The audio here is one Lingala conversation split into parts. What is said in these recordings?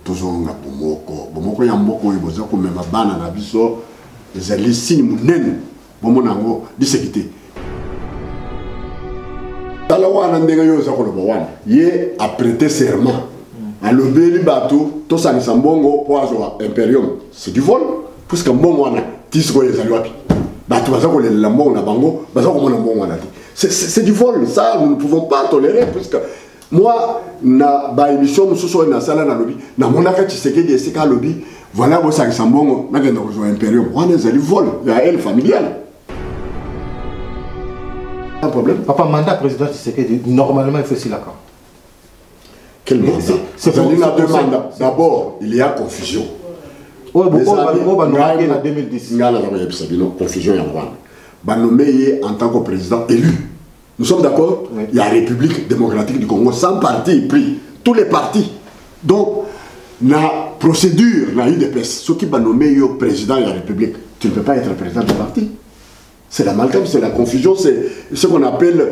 tozonga bomoko ya mboko oyo boza komema bana na biso ezali signe munene bomona ngo disekite tala wana ndenge yo za koloba wana ye a prêté serment alobeli bato tosangisa mbongo po azwa imperium c'est du vol puisque mbongo wana tisiko ezali wapi bato baza kolela mbongo na bango baza komona mbongo wana c'est du vol ça nous ne pouvons pas tolérer puisque moi na ba émission mususu na sala na lobby na monaka Tshisekedi esika lobby voilà bo sangisa mbongo na kenda kozwa imperium wana ezali vol ya elle familiale. Un problème. Papa, mandat président Tshisekedi, normalement il faut aussi l'accord. Quel mandat? C'est pour deux mandats. D'abord, il y a confusion. Oui, beaucoup en 2010. Il y a confusion. Il nommé en tant que président élu. Nous sommes d'accord? Oui. Il y a la République démocratique du Congo, sans parti pris. Tous les partis. Donc, la procédure, la UDPS, ceux qui vont nommer le président de la République, tu ne peux pas être président du parti. C'est l'amalgame, c'est la confusion, c'est ce qu'on appelle,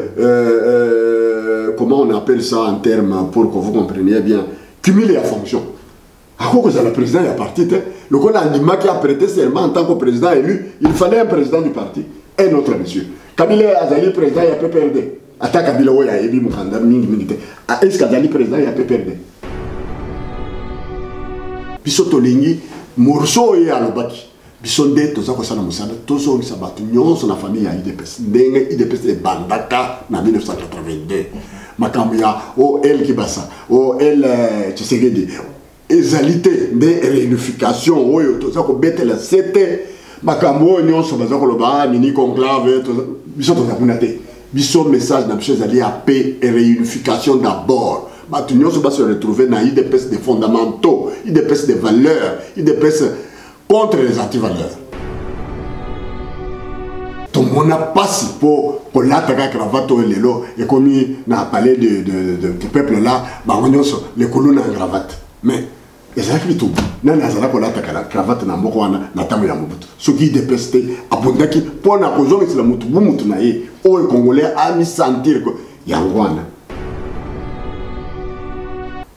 comment on appelle ça en termes pour que vous compreniez bien, cumuler la fonction. À quoi que le président est parti, le qu'on a qui a prêté serment en tant que président élu, il fallait un président du parti, un autre monsieur. Kabila Azali président, il a peu perdu. Attaque Kabila, il a élu Moukanda, militaire. Est-ce qu'Azali président, il a peu perdu? Bisoto Lingi, Morceau et Alobaki. Bisonde toza kosala musala tozo ngisa batu nyonso na famille ya IDPS ndenge IDPS e bandaka na 1982 makambo ya o el kibasa o el Tshisekedi ezalité de réunification oyo toza ko betela sete makambo nyonso baza ko loba mini conclave biso toza kunate biso message na biso ezali ya paix et réunification d'abord batu nyonso ba se retrouver na IDPS des fondamentaux IDPS des valeurs IDPS contre les antivaleurs. Tout le monde a passé pour l'attaquer cravate au lélo et comme il a parlé de peuple là, les colons en cravate. Mais ils ont fait tout. Nous avons pour l'attaquer la cravate dans Mokoana, dans Tamu Yamobutu. Ce qui dépestait, Abondaki, pour la cause de la Moutou, Boumoutunaï, où les Congolais a mis sentir que Yangwana.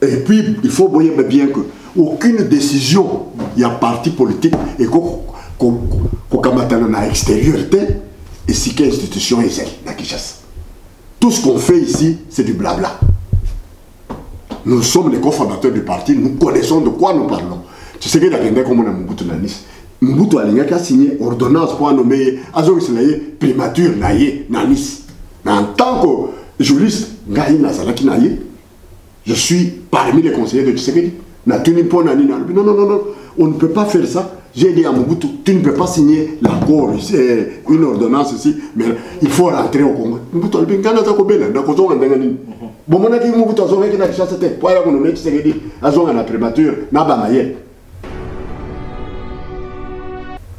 Et puis, il faut voir bien que aucune décision, il y a parti politique et qu'on a extérieur et si quelle institution est la Kinshasa. Tout ce qu'on fait ici, c'est du blabla. Nous sommes les cofondateurs du parti, nous connaissons de quoi nous parlons. Tu sais que la Kenda comme on a Mobutu Nanis. Mobutu Alinga a signé ordonnance pour nommer Azor Islaye primature Naye Nanis. En tant que juriste, Ngaï Nazalaki Naye, je suis parmi les conseillers de Tshisekedi. Non, on ne peut pas faire ça. J'ai dit à Mobutu, tu ne peux pas signer l'accord, c'est une ordonnance ici, mais il faut rentrer au Congo. Mobutu a dit,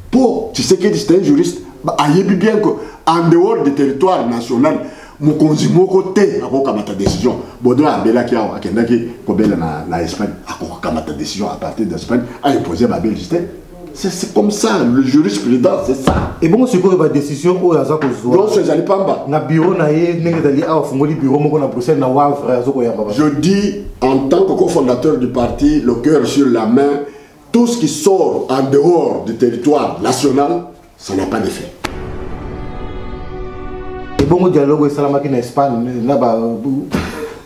pour Tshisekedi, c'est un juriste, il y a bien qu'en dehors du territoire national, Mukonzi moko te akokamata décision bodo abela ki awa akendaki kobela na Espagne akokamata décision à partir d'Espagne a imposé ba Belgique. C'est comme ça le jurisprudence, c'est ça. Et bon c'est quoi ba décision o yaza ko zo donc c'est ali pamba na bureau na ye ndenge dali awa fungoli bureau moko na Bruxelles na wa frère zoko ya baba. Je dis en tant que cofondateur du parti, le cœur sur la main, tout ce qui sort en dehors du territoire national, ça n'a pas d'effet. Et bon dialogue avec Salamaki en Espagne, là-bas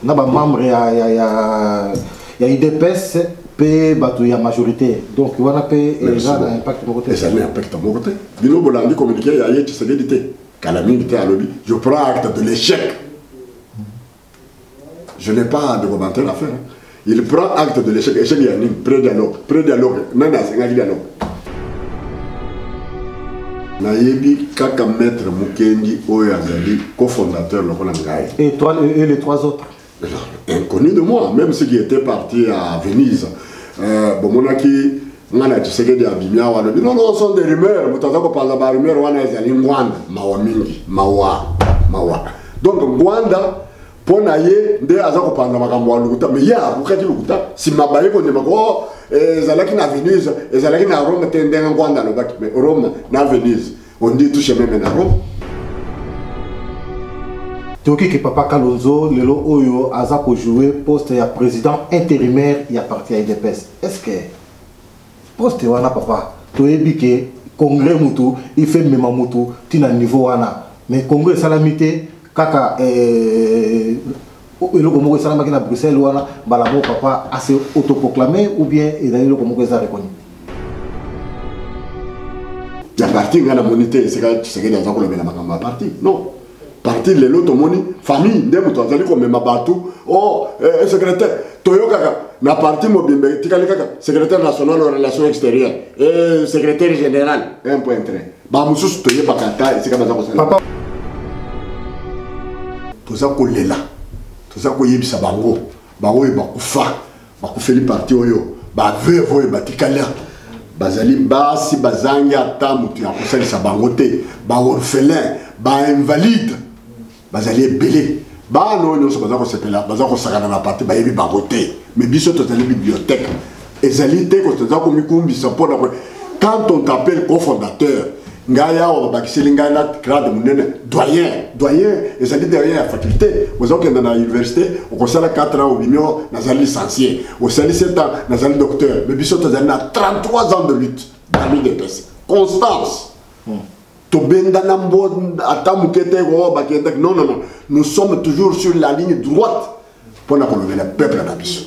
membre il y a IDPS, il y a majorité. Donc il y a un impact de mon côté. Ça a un impact de mon côté. Bino Bolandi communiqué, il y a eu Tshisekedi. Calamine était à lobby. Je prends acte de l'échec. Je n'ai pas de commentaire à faire. Il prend acte de l'échec. Échec, il y a un pré-dialogue. Pré-dialogue. Non, c'est un dialogue. Nayebi Kaka Maître Mukendi Oyazali, cofondateur de et les trois autres inconnus de moi, même ceux qui étaient partis à Venise. Bomonaki, Nana Tshisekedi Abimia, non, non, ce sont des rumeurs. Vous avez parlé de rumeurs, on a des Ngwanda, Mawamingi, Mawa. Donc, Ngwanda, pour naye, des Azako parle de Makamwa Lukuta, mais il y a beaucoup de Lukuta. Si Mabaye, on est Zalaki na Venise, et Zalaki na Rome, t'es un Ngwanda, mais Rome na Venise. On dit tout chemin à Rome. Toki que papa Kalonzo lelo oyo aza ko jouer poste ya président intérimaire ya parti IDPS. Est-ce que poste wana papa toyebi que congrès mutu il fait même mutu tina niveau wana mais congrès salamité kaka eloko moko esalamaki na Bruxelles wana mbala moko papa assez autoproclamé ou bien ezali eloko moko eza reconnu. Ya parti ngana monité c'est que tu sais que dans un colombe la makamba parti non parti les lots moni famille ndemo to azali ko mema batu oh secrétaire toyoka na parti mobimbe tikali kaka secrétaire national aux relations extérieures et secrétaire général 1.3 ba mususu toye bakata c'est comme ça ko papa to za ko lela to za ko yebisa bango bango ba kufa ba kufeli parti oyo ba vevo e batikala bazali basi bazangi ata mutu ya kosalisa bango te ba orphelin ba invalide bazali ebele bano nyonso baza kosepela baza kosakana na parti bayebi bango te mais biso tozali bibliothèque ezali te ko toza komikumbisa mpona quand on t'appelle cofondateur ngai awa babakiseli ngai na grade monene doyen ezali derrière ya faculté oza kokenda na université okosala 4 ans obimio nazali licencié osali 7 ans nazali docteur mais biso tozali na 33 ans de lutte parmi des personnes constance non, nous sommes toujours sur la ligne droite pour nous relever le peuple à la biso.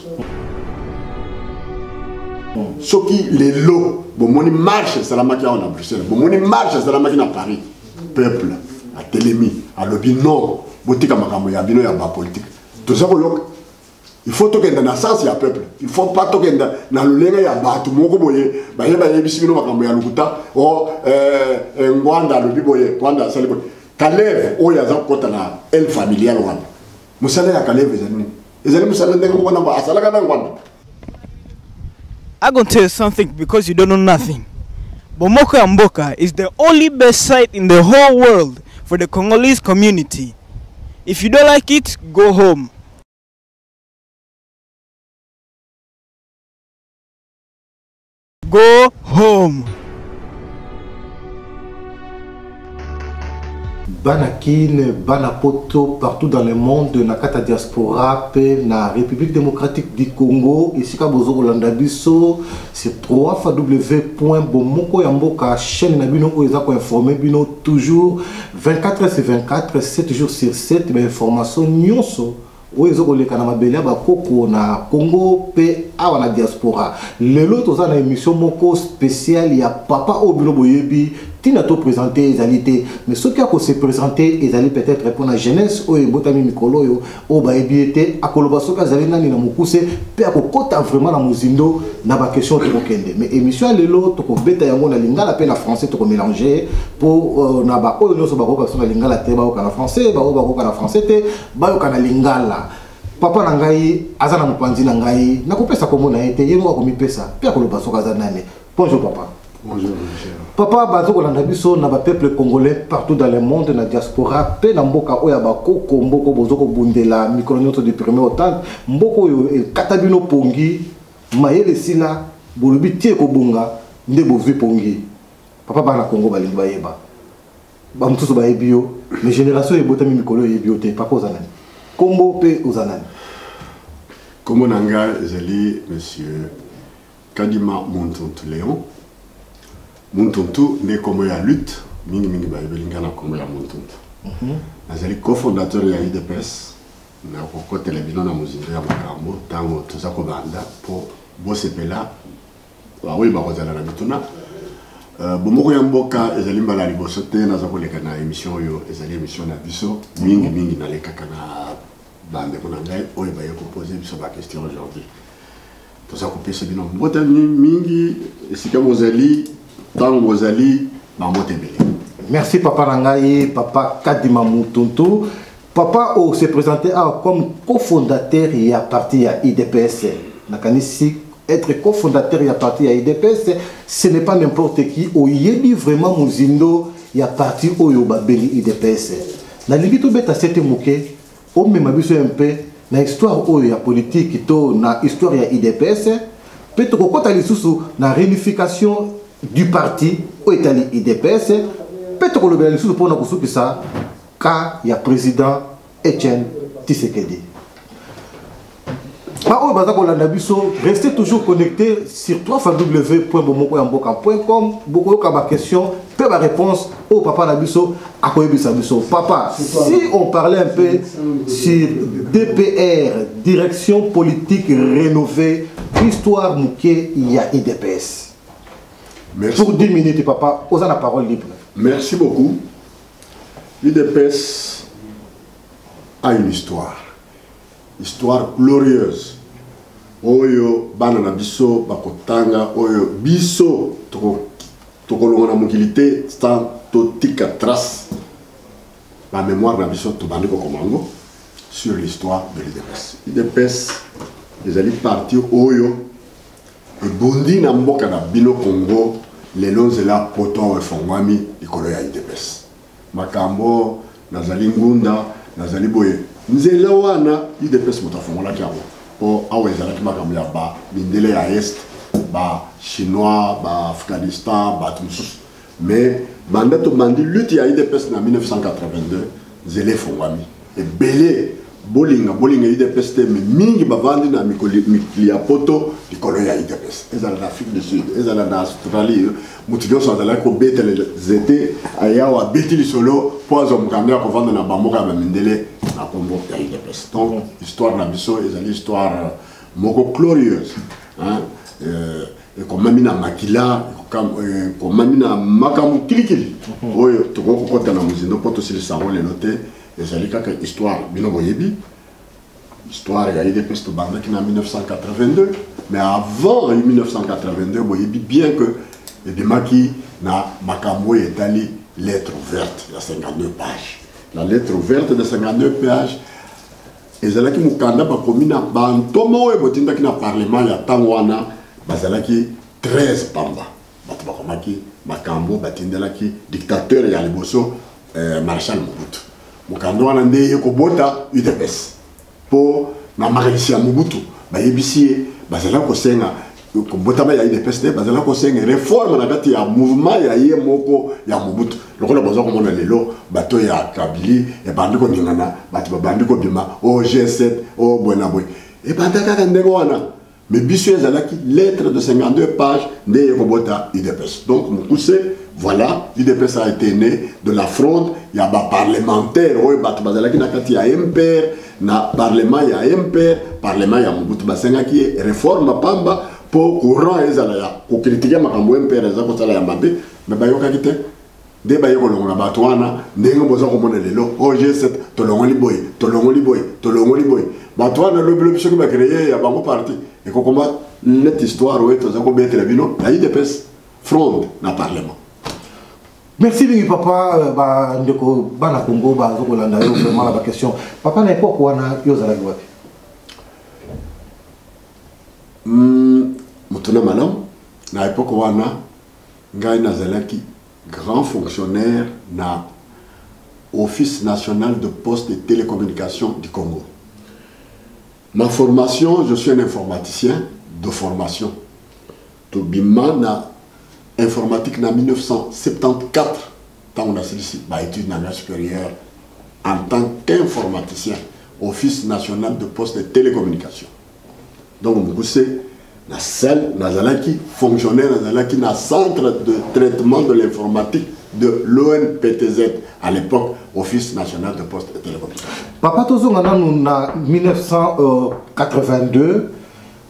Ce qui les lots, bon, on marche, c'est la machine à Bruxelles, bon, on marche, c'est la machine à Paris. Peuple, à Télémi, à Lobby, non, boutique à Makambo, à Bino, à la politique. Tout ça, il faut que dans la sens, il y a peuple. Il ne faut pas que dans le lien, il y a Batou, Moko Boye, Baye, Bissino, Makambo, à Lukuta, ou Ngwanda, le Biboye, Ngwanda, Saliboye. Kalev, où il y a un côté na elle familiale, Wanda. Moussala, à Kalev, les amis, Moussala, à Salagana, Wanda. I'm going to tell you something because you don't know nothing. Bomoko ya Mboka is the only best site in the whole world for the Congolese community. If you don't like it, go home. Go home. Banakine, Banapoto, partout dans le monde, na kata diaspora, na République démocratique du Congo, ici à Bozo Rolanda Bisso, c'est www.bomokoyamboka chaîne na bino oza ko informer bino toujours 24h/24, 7 jours sur 7, mais information nyonso ozo koleka na mabele ba koko na Congo pe awa na diaspora. Lelo toza na émission moko spéciale ya papa obilo boyebi tina to présenter ezalité mais ce qui a se présenter ezali peut-être répondre à jeunesse o ebotami mikolo yo o ba ebiete akoloba soka zali nani na mukuse pe akokota vraiment na muzindo na ba question to kokende mais émission lelo to ko beta yango na lingala pe na français to ko mélanger pour na ba o nyonso ba ko na lingala te ba ko na français ba ko na français te ba ko na lingala papa na ngai azana mupanzi na ngai na kopesa komona ete yemo ko mipesa pe akoloba soka za nani. Bonjour papa. Bonjour Michel. Papa Bazo na biso na ba peuple congolais partout dans le monde na diaspora pe na mboka oya ba koko mboko bozoko bundela micronote de premier autant mboko yo katabino pongi mayele sila bolobi tie ko bunga nde bovi pongi papa bana Congo balingi bayeba ba mtuso bayebio les générations ebotami mikolo yebiote papa ozanani kombo pe ozanani kombo nanga ezali monsieur Kadima Muntuntu Léon. Muntuntu ne kombo ya lutte mingi bayebelinga na kombo ya Muntuntu. Nazali cofondateur ya IDPS na koko telebino na muzindo ya makambo tango toza ko banda po bosepela wa we ba kozala na bituna bomoko ya mboka ezali mbala liboso te naza koleka na émission yo ezali émission na biso mingi na leka kana bande ko na ngai oyo baye ko poser biso ba question aujourd'hui. Toza ko pesa bino mbota mingi esika mozali dans Mozali, dans Motebele. Merci papa Nangaye, papa Kadima Muntuntu. Papa se présenté comme cofondateur et à partir à IDPS. Nakanisi être cofondateur et à partir à IDPS, ce n'est pas n'importe qui. O yebi vraiment muzindo ya parti oyo babeli IDPS. Na lingito beta sete muke, o memabiso un peu na histoire oyo ya politique to na histoire ya IDPS. Peut-être kokota lisusu na réunification du parti au Italie IDPS peut-être que le Bénin pour nous ça car il y a président Etienne Tshisekedi. Restez toujours connectés sur www.bomokoyamboka.com. Beaucoup de questions, peu de réponses au papa Nabiso, à Koyebisabiso. Papa, si on parlait un peu sur DPR, direction politique rénovée, histoire Mouké, il y a IDPS. Merci. Pour 10 minutes, papa, osez la parole libre. Merci beaucoup. L'IDPS a une histoire glorieuse. Oyo bana na biso bakotanga oyo biso tokolonga na mokilité stand totika trace la mémoire na biso to bandi ko komango sur l'histoire de l'IDPS. l'IDPS ezali parti oyo ebondi na mboka na bino Congo lelo nzela poto efongwami likolo ya IDPS. Makambo nazali ngunda nazali boye nzela wana IDPS motafongola kiango po awa ezalaki makambo ya ba mindele ya est ba chinois ba Afghanistan ba tout mais banda to bandi lutte ya IDPS na 1982 nzela efongwami ebele bolinga IDPS te mingi bavandi na mikoli ya poto likolo ya IDPS ezala na Afrique du Sud ezala na Australie mutu nyonso azalaki kobetele zete ayawa beti lisolo po azwa mokambi ya kovanda na bamboka ya bamindele na Congo ya IDPS. Donc histoire na biso ezali histoire moko glorieuse ekomami na makila ekomami na makambo kilikili oyo tokokokota na mozindo po tosilisa yango lelo te. ezali kaka histoire bino boyebi histoire ya IDPS tobandaki na 1982 mais avant 1982 boyebi bien que ebimaki na makambo etali lettre ouverte ya 52 pages. La lettre ouverte de 52 pages ezalaki mukanda bakomi na bantoma oyo botindaki na parlement ya ntango wana bazalaki 13 pamba bato bakomaki makambo batindelaki dictateur ya liboso Marshal Mobutu. Mukando wana nde ye kobota UDPS po na makalisi ya Mobutu bayebisi bazala kosenga kobotama ya UDPS te bazala kosenga réforme na kati ya mouvement ya ye moko ya Mobutu lokola baza komona lelo bato ya Kabili e bandi ko ningana bato babandi ko bima o G7 o bwana boy e banda kaka ndeko wana mais biso ezalaki lettre de 52 pages nde ye kobota UDPS. Donc mukuse voilà, l'UDPS a été né de la fronde, il y a des parlementaires, il y a un MPR, na parlement il y a un MPR, parlement il y a Mobutu Basenga qui est réforme pamba pour courant ezalaya, pour critiquer makambo MPR ezako sala ya mabe, mais bayoka kite, de bayoko longa batwana, ndengo boza komona lelo, G7 tolongoli boy, batwana le biso qui va créer ya bango parti, et kokoma cette histoire où tozako betre bino, la UDPS fronde na parlement. Merci bien papa ndeko bana Congo bazokolanda yo vraiment la question papa na époque wana yo zala wapi mutuna malam na époque wana ngai nazalaki grand fonctionnaire na Office national de poste et télécommunications du Congo. Ma formation, je suis un informaticien de formation. Tobima na informatique en 1974, quand on a ici, études supérieure en tant qu'informaticien, Office national de poste et télécommunications. Donc, c'est la salle, qui fonctionnait dans le centre de traitement de l'informatique de l'ONPTZ, à l'époque, Office national de poste et télécommunications. Papa Tozo, en 1982,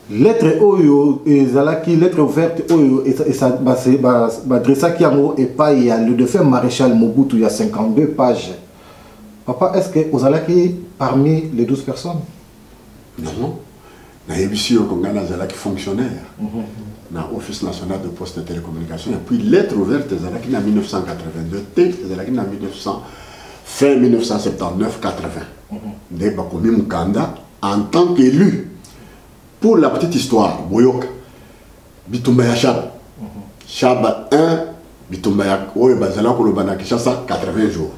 lettre oyo ezalaki lettre ouverte oyo et ça adressa qui et pas il y a le défunt maréchal Mobutu il y a 52 pages. Papa, est-ce que ozalaki parmi les 12 personnes? Non. Na yebisi okongana zalaki fonctionnaire. Na Office national de poste et télécommunications et puis lettre ouverte ezalaki na 1982 te ezalaki na 1900 fin 1979 80. De bakomi mukanda en tant qu'élu. Pour la petite histoire, Boyoka, Bitumba ya Chab. Chab 1, Bitumba ya Bazala Kolobana Kishasa 80 jours.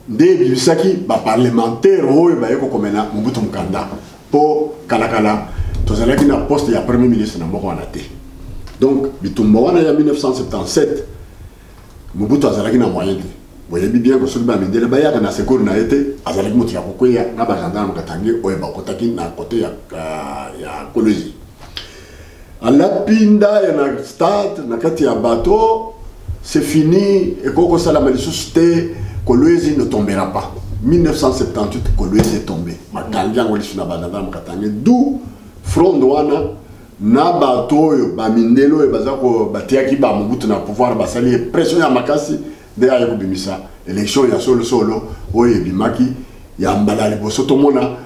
Nde Bisaki, parlementaire, Bayeko Komena, Mobutu Mukanda, pour Kalakala, Tozalaki na poste ya premier ministre na Mokoanate. Donc, Bitumba wana ya 1977, Mobutu Azalaki na moyen. voyez bien que celui qui a été dans ce cours n'a été à la limite, il y a beaucoup de gendarmes qui ont côté à Kolwezi. À la pinda, il y a un stade, il y a un bateau, c'est fini, et quand ça la malicité, Kolwezi ne tombera pas. 1978, Kolwezi est tombé. D'où front douane, na bateau, bamindelo, et bazako, batiaki, bamubutu na pouvoir, basali, pression ya makasi, de ayako bimisa. Élection, il y a solo, oye bimaki, il y a mbalali, bosoto mona,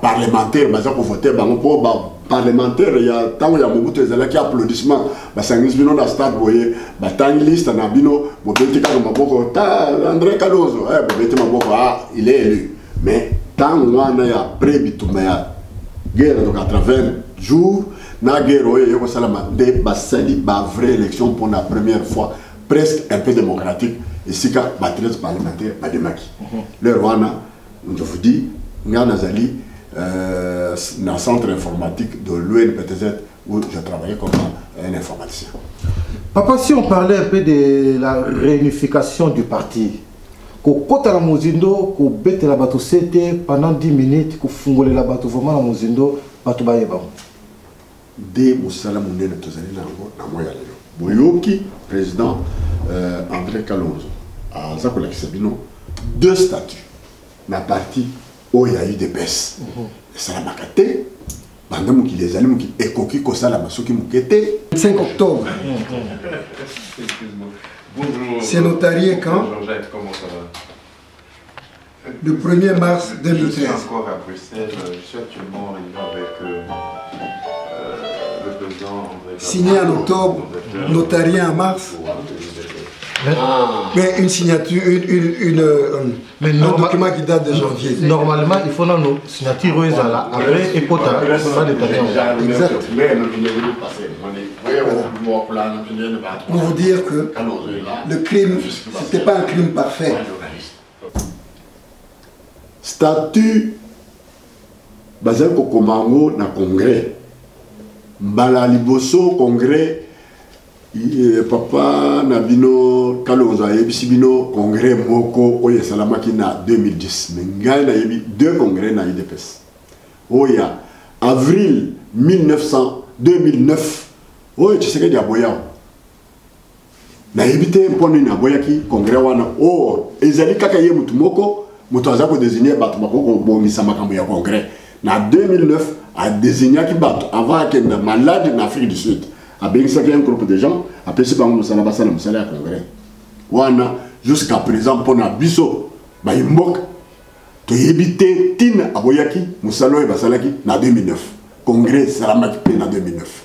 parlementaire, bazako voter, bango, parlementaire, il y a tant il y a Mobutu ezalaki applaudissement basangis bino na stade boye batangi liste na bino bobeti ka maboko ta André Kalonzo bobeti maboko il est élu mais tant wana ya prébitumba ya guerre de 80 jours na guerre oye yoko salama de basali ba vraie élection pour la première fois presque un peu démocratique et sika ba 13 parlementaires ba demaki le wana je vous dis ngana zali dans le centre informatique de l'UNPTZ où je travaillais comme un informaticien. Papa, si on parlait un peu de la réunification du parti, Kota la Mozindo, ko bete la bateau c'était pendant 10 minutes, ko fungole la bateau vraiment la Mozindo, bateau baeba. De Moussala Mounene Tozali Nango, Namoya Lelo. Boyoki, président André Kalonzo, à Zakola Kisabino, 2 statuts. La partie où il y a eu des baisses. Ça l'a macaté. Pendant qu'il les allume, qui est coquille, comme ça, la masse qui m'a 5 octobre. Bonjour. C'est notarié quand? Georgette, comment ça va? Le 1er mars 2013. Je suis encore à Bruxelles. Je suis actuellement arrivé avec le président André. Signé en octobre, notarié en mars. Mais une signature, un document qui date de janvier. Normalement, il faut nos signatures après et pour Exact. Pour vous dire que le crime, c'était pas un crime parfait. Statut basé au Komango na congrès. Mbala liboso congrès. Papa Nabino Kalonzo a bino congrès moko oye salamaki na 2010 mais ngai na yebi 2 congrès na UDPS oya avril 2009 oye Tshisekedi aboya na yebite mponi na boyaki congrès wana ezali kaka ye mutu moko mutu azako désigner bato bakoko bongisa makambo ya congrès na 2009 a désigné ki bato avant akenda malade na Afrique du Sud. Avec un groupe de gens, après ce qu'on a à congrès. Wana jusqu'à présent pour na biso ba imbok to yebite tin aboyaki musalo e basalaki na 2009. Congrès salamaki pe na 2009.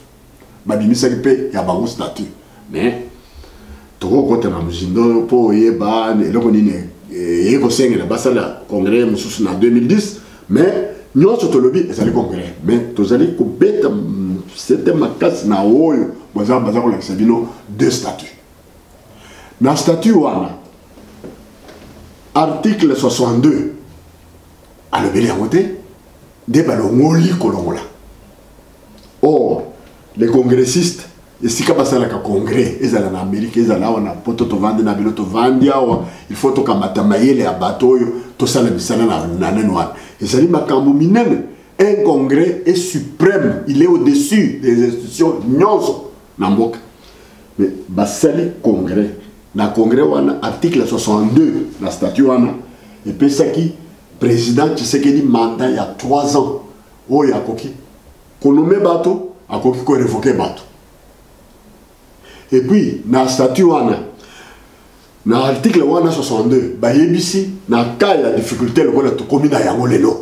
Ba bimisaki pe ya bango statut. Mais to ko na muzindo po yeba ne loko nini yeko senga na basala congrès mususu na 2010 mais nous sommes lobby et ça le congrès mais tous allez ko beta c'était ma casse na oyo baza ko la sabino 2 statuts na statut wana article 62 à le belé voté de balongoli kolongola or les congressistes et si kabasala ka congrès ezala na Amérique ezala wana poto to vande na biloto vandi awa il faut to kamata mayele ya batoyo to sala bisala na nanwa ezali makambo minene. Un congrès est suprême, il est au-dessus des institutions nyonso na mboka. Mais basali congrès na congrès wana article 62 la statut wana et pesaki président Tshisekedi mandat il y a 3 ans oyo akoki konome bato akoki ko révoquer bato. Et puis na statut wana na article wana 62 ba yebisi na cas ya difficulté lokola to komi na yango lelo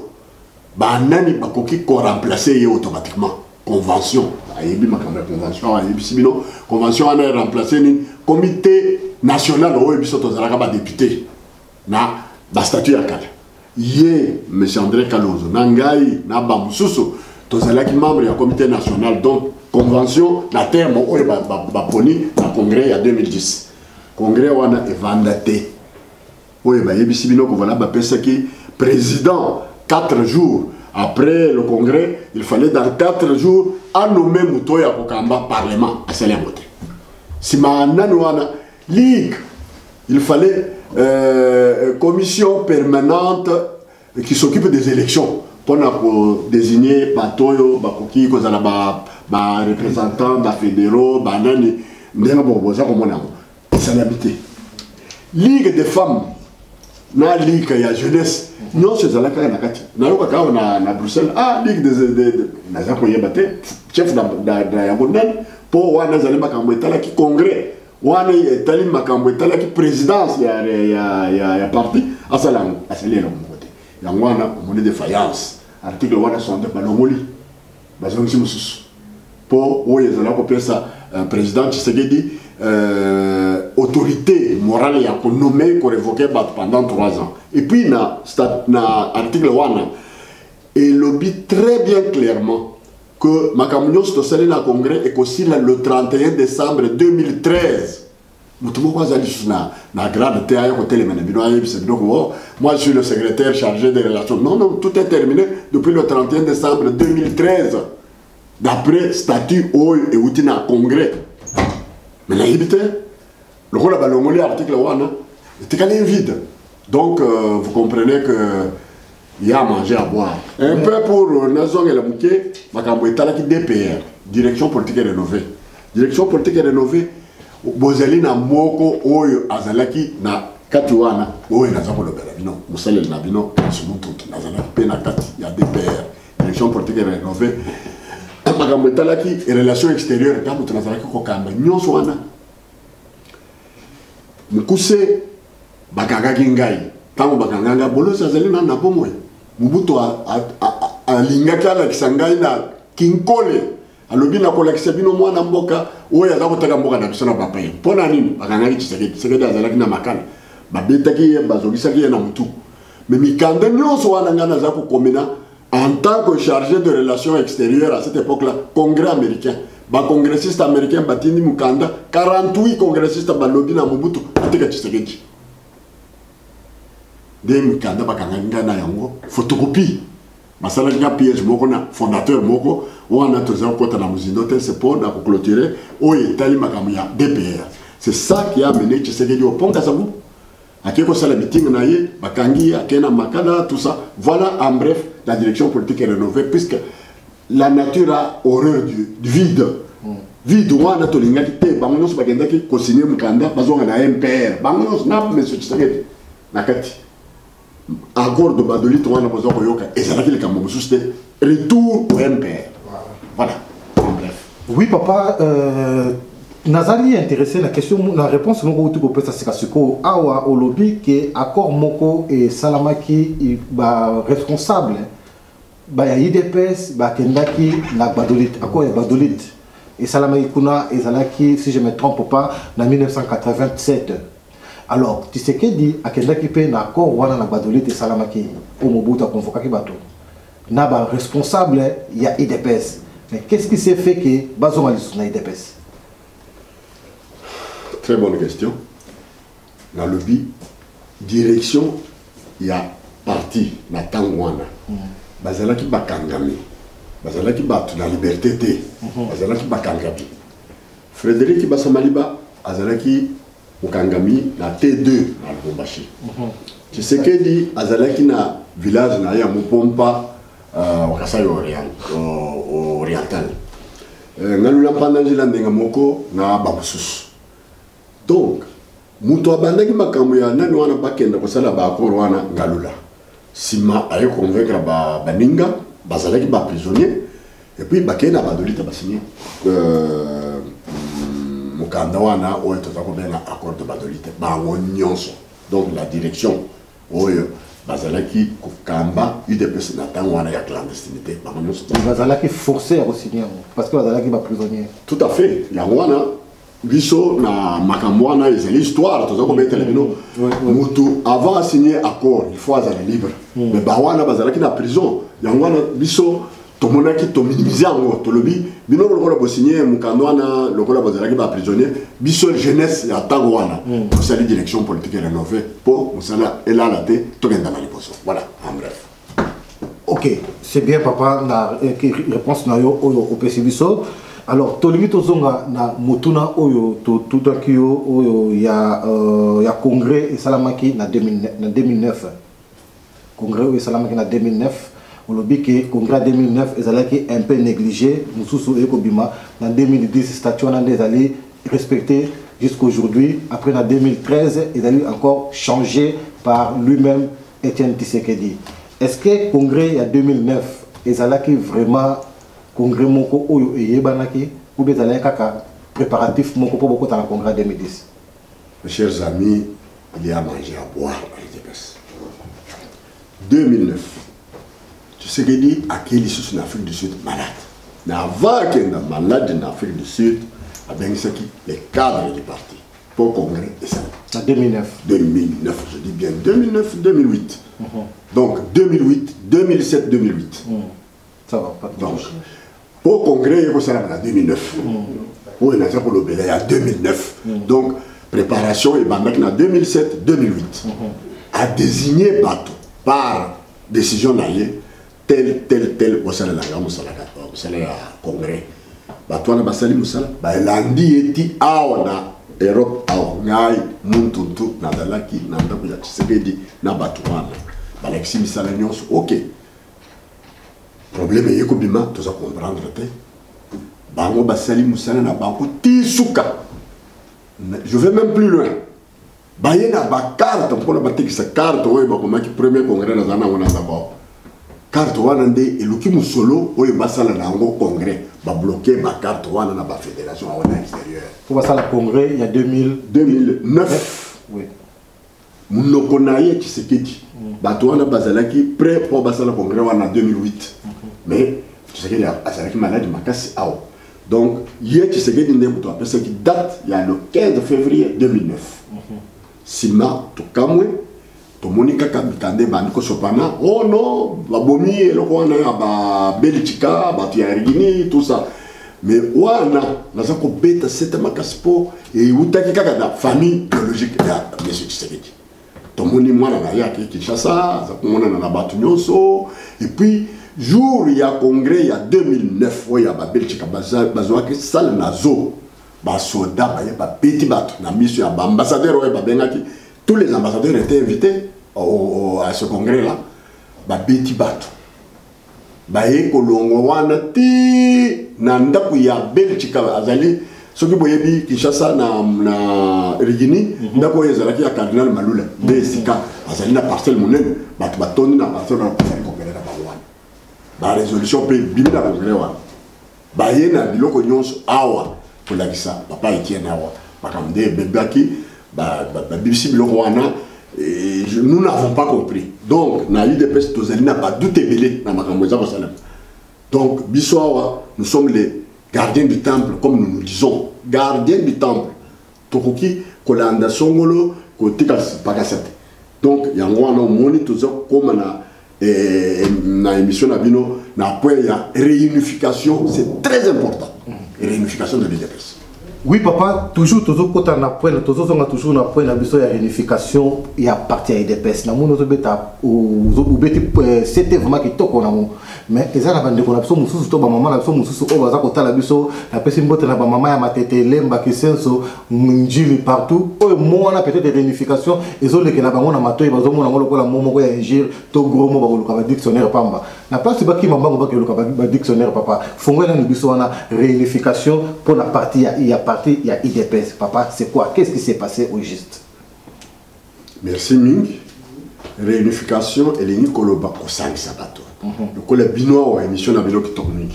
ba nani bakoki ko remplacer automatiquement convention ayebi makambo ya convention ayebisi bino convention ana remplacer ni comité national oyo biso tozalaka ba député na ba statut ya kala ye monsieur André Kalonzo na ngai na ba mususu tozalaki membre ya comité national donc convention na terme oyo ba poni na congrès ya 2010 congrès wana evandate oyo ba yebisi bino ko voilà ba pesaki président 4 jours après le congrès, il fallait dans 4 jours à nommer Moutoya Kokamba parlement à Salémote. Si Mahananouana ligue, il fallait commission permanente qui s'occupe des élections pour désigner Batoyo, Bakoki, représentants, fédéraux, Banani, Ligue des femmes, la Ligue de la jeunesse, non, c'est la Bruxelles, Ligue des chef de pour wana zali makambo etala ki congrès wana etali makambo etala ki présidence ya parti asalango aselera mokote yango wana omoni défaillance article wana sonde balongoli bazongisi mususu po oyo ezala kopesa président Tshisekedi autorité morale ya konommer ko révoquer pendant 3 ans et puis na article wana et lobby très bien clairement que Makamounos to sali na congrès et aussi le 31 décembre 2013. Moi je suis le secrétaire chargé des relations. Non, tout est terminé depuis le 31 décembre 2013. D'après statut OU et Outina congrès. Mais la liberté, le rôle de l'article 1 était quand même vide. Donc vous comprenez que il y a à manger à boire. Un peu pour Nazong et la Mouké, Makambo est à DPR, Direction politique et rénovée. Direction politique et rénovée, Bozali na Moko, Oyo, Azalaki, na Katuana, Oyo, Nazako le Belabino, Moussel el Nabino, Sumutuki, Nazalaki, Penakati, il y a DPR, Direction politique et rénovée. Makambo est à et relations extérieures, Kabutu Nazalaki Kokamba, Nyonswana. Mukuse, Bakanga Gingai, Tango Bakanga, Bolo Sazali na Napomoy. Mobutu a lingaka la kisangai na kinkole alobi na kola kisabino mwana mboka oya za kotaka mboka na bisona papa ye pona nini bakangaki Tshisekedi azalaki na makala babetaki bazogisaki na mutu mais mikanda nyonso wana ngana za kokomena en tant que chargé de relations extérieures à cette époque-là congrès américain ba congressiste américain batini mukanda 48 congressistes balobi na Mobutu atika Tshisekedi de mikanda bakanganga na yango photocopie masala nga piège moko na fondateur moko wana toza kota na muzindo te c'est pour na clôturer o etali makambo ya DPR. C'est ça qui a amené Tshisekedi au pont Kasavu akeko sala meeting na ye bakangi akena makala tout ça. Voilà en bref la direction politique est rénovée puisque la nature a horreur du vide. Vide wana tolinga te bango nyonso bakendaki ko signer mukanda bazonga na MPR bango nyonso na monsieur Tshisekedi nakati accord de Badolite on a besoin de yoka et ça l'a fait le Cameroun c'était retour au MPR. Voilà en bref. Oui papa Nazali intéressé la question la réponse non tout pour ça c'est que awa au lobby que accord Moko et Salamaki ba responsable ba ya IDPS ba kendaki na Badolite accord ya Badolite et Salamaki kuna et Zalaki si je me trompe pas en 1987. Alors, Tshisekedi a kendaki pe na accord wana na Badolite et Salamaki au Mobutu a convoqué bateau. Na ba responsable il y a IDPS. Mais qu'est-ce qui s'est fait que Bazo Malisou na IDPS? Très bonne question. Dans le lobby, direction, il y a parti na Tangwana. Bazalaki bakangami. Bazalaki batu na liberté te. Bazalaki bakangami. Frédéric Bassamaliba, Azalaki Mukangami na T2 na Lubumbashi. Tshisekedi azalaki na village na ya Mupompa Wakasai oriental. Ngalula pandanjila ndenga moko na babususu. Donc muto abandaki makambo ya nani wana bakenda kosala ba accord wana ngalula. Sima aye convaincre baninga bazalaki ba prisonnier et puis bakena Badolite basigné mukanda wana oyo tozako benga accord de Badolite bango nyonso. Donc la direction oyo bazalaki kokamba UDPS na tango wana ya clandestinité bango nyonso bazalaki forcé à signer parce que bazalaki ba prisonnier. Tout à fait yango wana biso na makambo wana ezali histoire tozako betela bino mutu avant de signer accord il faut azala libre mais ba wana bazalaki na prison yango wana biso tomonaki to minimiser yango tolobi bino lokola bo signer mukando wana lokola bazalaki ba prisonnier biso jeunesse ya tango wana sali direction politique rénovée pour musala elala te tokenda na liboso. Voilà en bref. Ok, c'est bien papa la réponse na yo au PCBiso. Alors, tolingi tozonga na mutuna oyo tutaki oyo ya congrès et salamaki na 2009. Congrès et salamaki na 2009. On l'a dit que le congrès 2009 est un peu négligé. Nous et Kobima en 2010 statut on a allé respecter jusqu'à aujourd'hui. Après en 2013 il a encore changé par lui-même Étienne Tshisekedi. Est-ce que le congrès en 2009 est vraiment congrès moko oyo eyebanaki ou bien est kaka préparatif moko pour beaucoup dans le congrès 2010? Mes chers amis, il y a à manger à boire à l'UDPS. 2009. Tshisekedi a quitté en Afrique du Sud malade. Mais avant qu'il soit malade en Afrique du Sud, les cadres du parti pour le congrès et ça. En 2009. 2009, je dis bien 2009, 2008. Donc 2008, 2007, 2008. Ça va pas. Donc, pour le congrès, il y a 2009. Pour le Bélé, il y a 2009. Donc, préparation et en 2007, 2008. A désigné bateau par décision d'allier. Tel, au sein de la congrès. Bato na basali musala, ba elandi eti awa na Europe awa ngai muntuntu na dalaki na ndako ya Tshisekedi na bato wana. Ba lexi misala nyonso, OK. Problème yeko bima toza comprendre te. Bango basali musala na bango tisuka. Je vais même plus loin. Ba yena ba carte pour la batekisa carte oyo ba komaki premier congrès na zana wana d'abord. Carte wana nde eluki musolo oyo basala na ngo congrès ba bloquer ma carte wana na ba fédération wana extérieure pour basala congrès il y a 2009 oui munoko na ye Tshisekedi bato wana bazalaki prêt pour basala congrès wana 2008 mais Tshisekedi azalaki malade makasi awo donc ye Tshisekedi nde muto apesa ki date ya le 15 février 2009 sima tokamwe tomoni kaka mikande bandiko sopana oh non babomi eloko wana ya ba Belgica ba Tiarigini tout ça mais wana naza ko beta cette makaspo et utaki kaka da famille biologique ya monsieur Tshisekedi tomoni mwana na yaki Kinshasa za kumona na batu nyonso et puis jour ya congrès ya 2009 oya ba Belgica bazwaki salle nazo ba soda ba ya ba petit batu na mission ya ba ambassadeur oya ba bengaki. Tous les ambassadeurs étaient invités à ce congrès-là. Babeti Bato. Baye Kolongo wana ti nandaku ya Belgique azali soki boyebi Kinshasa na Rigini ndako ezalaki ya cardinal Malula Besika azali na parcelle monene bato batoni na parcelle na congrès na bangwana. Ba résolution pe bimina congrès wana. Baye na biloko nyonso awa pour la kisa papa Etienne awa bakamde bebaki nous n'avons pas compris. Donc, donc, nous sommes les gardiens du temple, comme nous nous disons. Gardiens du temple. Tokoki, Kolanda Songolo, Kotika Pakasate. Donc, il y a un moniteur comme na émission Nabino, na réunification, c'est très important. Réunification de l'UDPS. Oui, papa, toujours toujours na point la biso ya réunification et à partir des UDPS. Na mono beta ou beti c'était vraiment qui toko na mo. Mais eza na bande ko na biso mususu to ba mama na biso mususu o baza ko tala biso na pesi mbote na ba mama ya matete lemba kisenso njili partout. O mo wana peut-être réunification ezole ke na bango na matoyi bazo mona ngolo ko la momo ko ya ingir to gros mo ba ko luka ba dictionnaire pamba. Na pas ba ki mambango ba ke luka ba dictionnaire papa. Fongo na biso wana réunification pour la partie il y a IDPS. Papa, c'est quoi? Qu'est-ce qui s'est passé au juste? Merci Ming. Réunification et les Nikoloba au sang sabato. Le collègue Binois a émission à Bino qui tourne.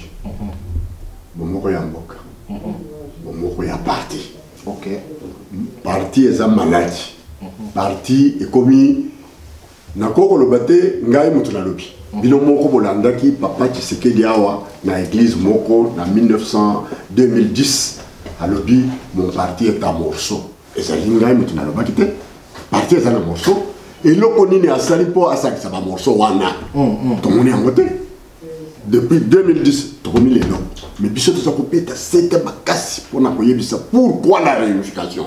Bomoko ya mboka. Bomoko ya parti. Ok. Parti est un maladie. Parti est commis. Nakoko le bate ngai mutu na lobi. Bino moko bolandaki papa Tshisekedi awa na église moko na 2010. À l'objet, mon parti est un morceau. Et ça, il y a un parti est un morceau. Et le connu à Salipo, à ça, c'est un morceau. Tout le monde est en côté. Depuis 2010, tout le monde est là. Mais Bissot, ça coupé, c'était ma casse pour n'appuyer ça. Pourquoi la réunification?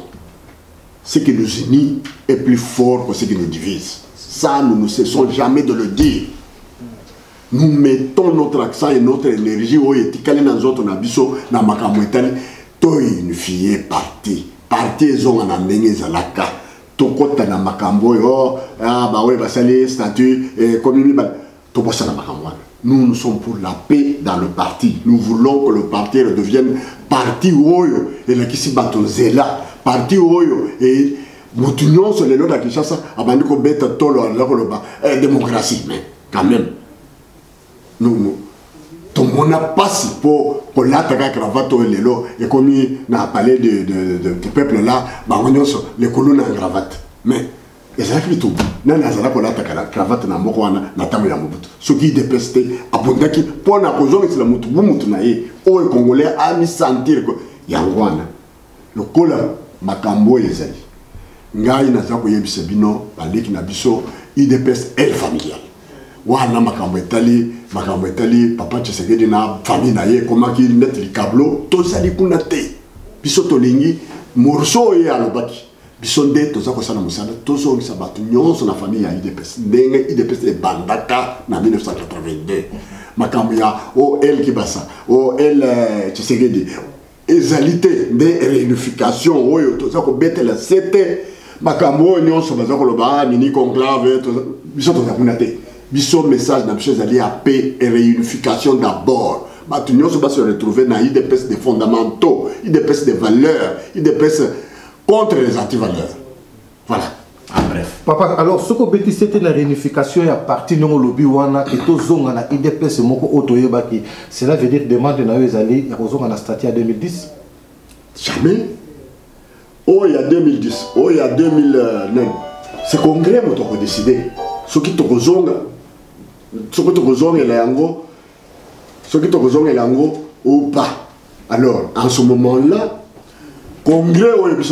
Ce qui nous unit est plus fort que ce qui nous divise. Ça, nous ne cessons jamais de le dire. nous mettons notre accent et notre énergie au etikali na nzoto na biso na makambo etali to unifié parti ezonga na ndenge ezalaka tokota na makambo yo ba we basali statut comme to bossa na makambo. Nous sommes pour la paix dans le parti. Nous voulons que le parti redevienne parti oyo et la kisi batonzela parti oyo et Moutunion sur les lois de Kinshasa abandi ko beta tolo la ko ba démocratie mais quand même nous tout le monde a passé pour l'attaquer cravate et les lois et comme na parlé de peuple là ba les colonnes en cravate mais ezalaki tout nani azala ko l'attaquer cravate na moko wana na tamu ya Mobutu soki dépesté abondaki pona kozongisela mutu bumutu na ye o congolais a mi sentir que yangwana le kola makambo ezali ngai naza koyebisa bino baleki na biso IDPS el familial wana makambo etali papa Tshisekedi na famille na ye komaki net likablo tozali kuna te biso tolingi morceau ye alobaki biso nde toza kosala mosala tozongisa bato nyonso na famille ya IDPS ndenge IDPS ebandaka na 1982 makambo ya el Kibasa el Tshisekedi ezali te nde réunification oyo toza kobetela sete makambo nyonso baza koloba mini conclave biso toza kuna te biso message na biso ezali ya paix et réunification d'abord bato nyonso ba se retrouver na IDPS des fondamentaux IDPS des valeurs IDPS contre les antivaleurs. Voilà, en bref. Papa, alors ce que beti c'était la réunification ya parti non lobby wana et to zonga na IDPS moko otoyebaki cela veut dire demande na ezali ya kozonga na statut en 2010 jamais. Oh, il y a 2010, oh, il y a 2009. C'est congrès qui a décidé. Ce qui est ou pas. Alors, en ce moment-là, congrès où il y a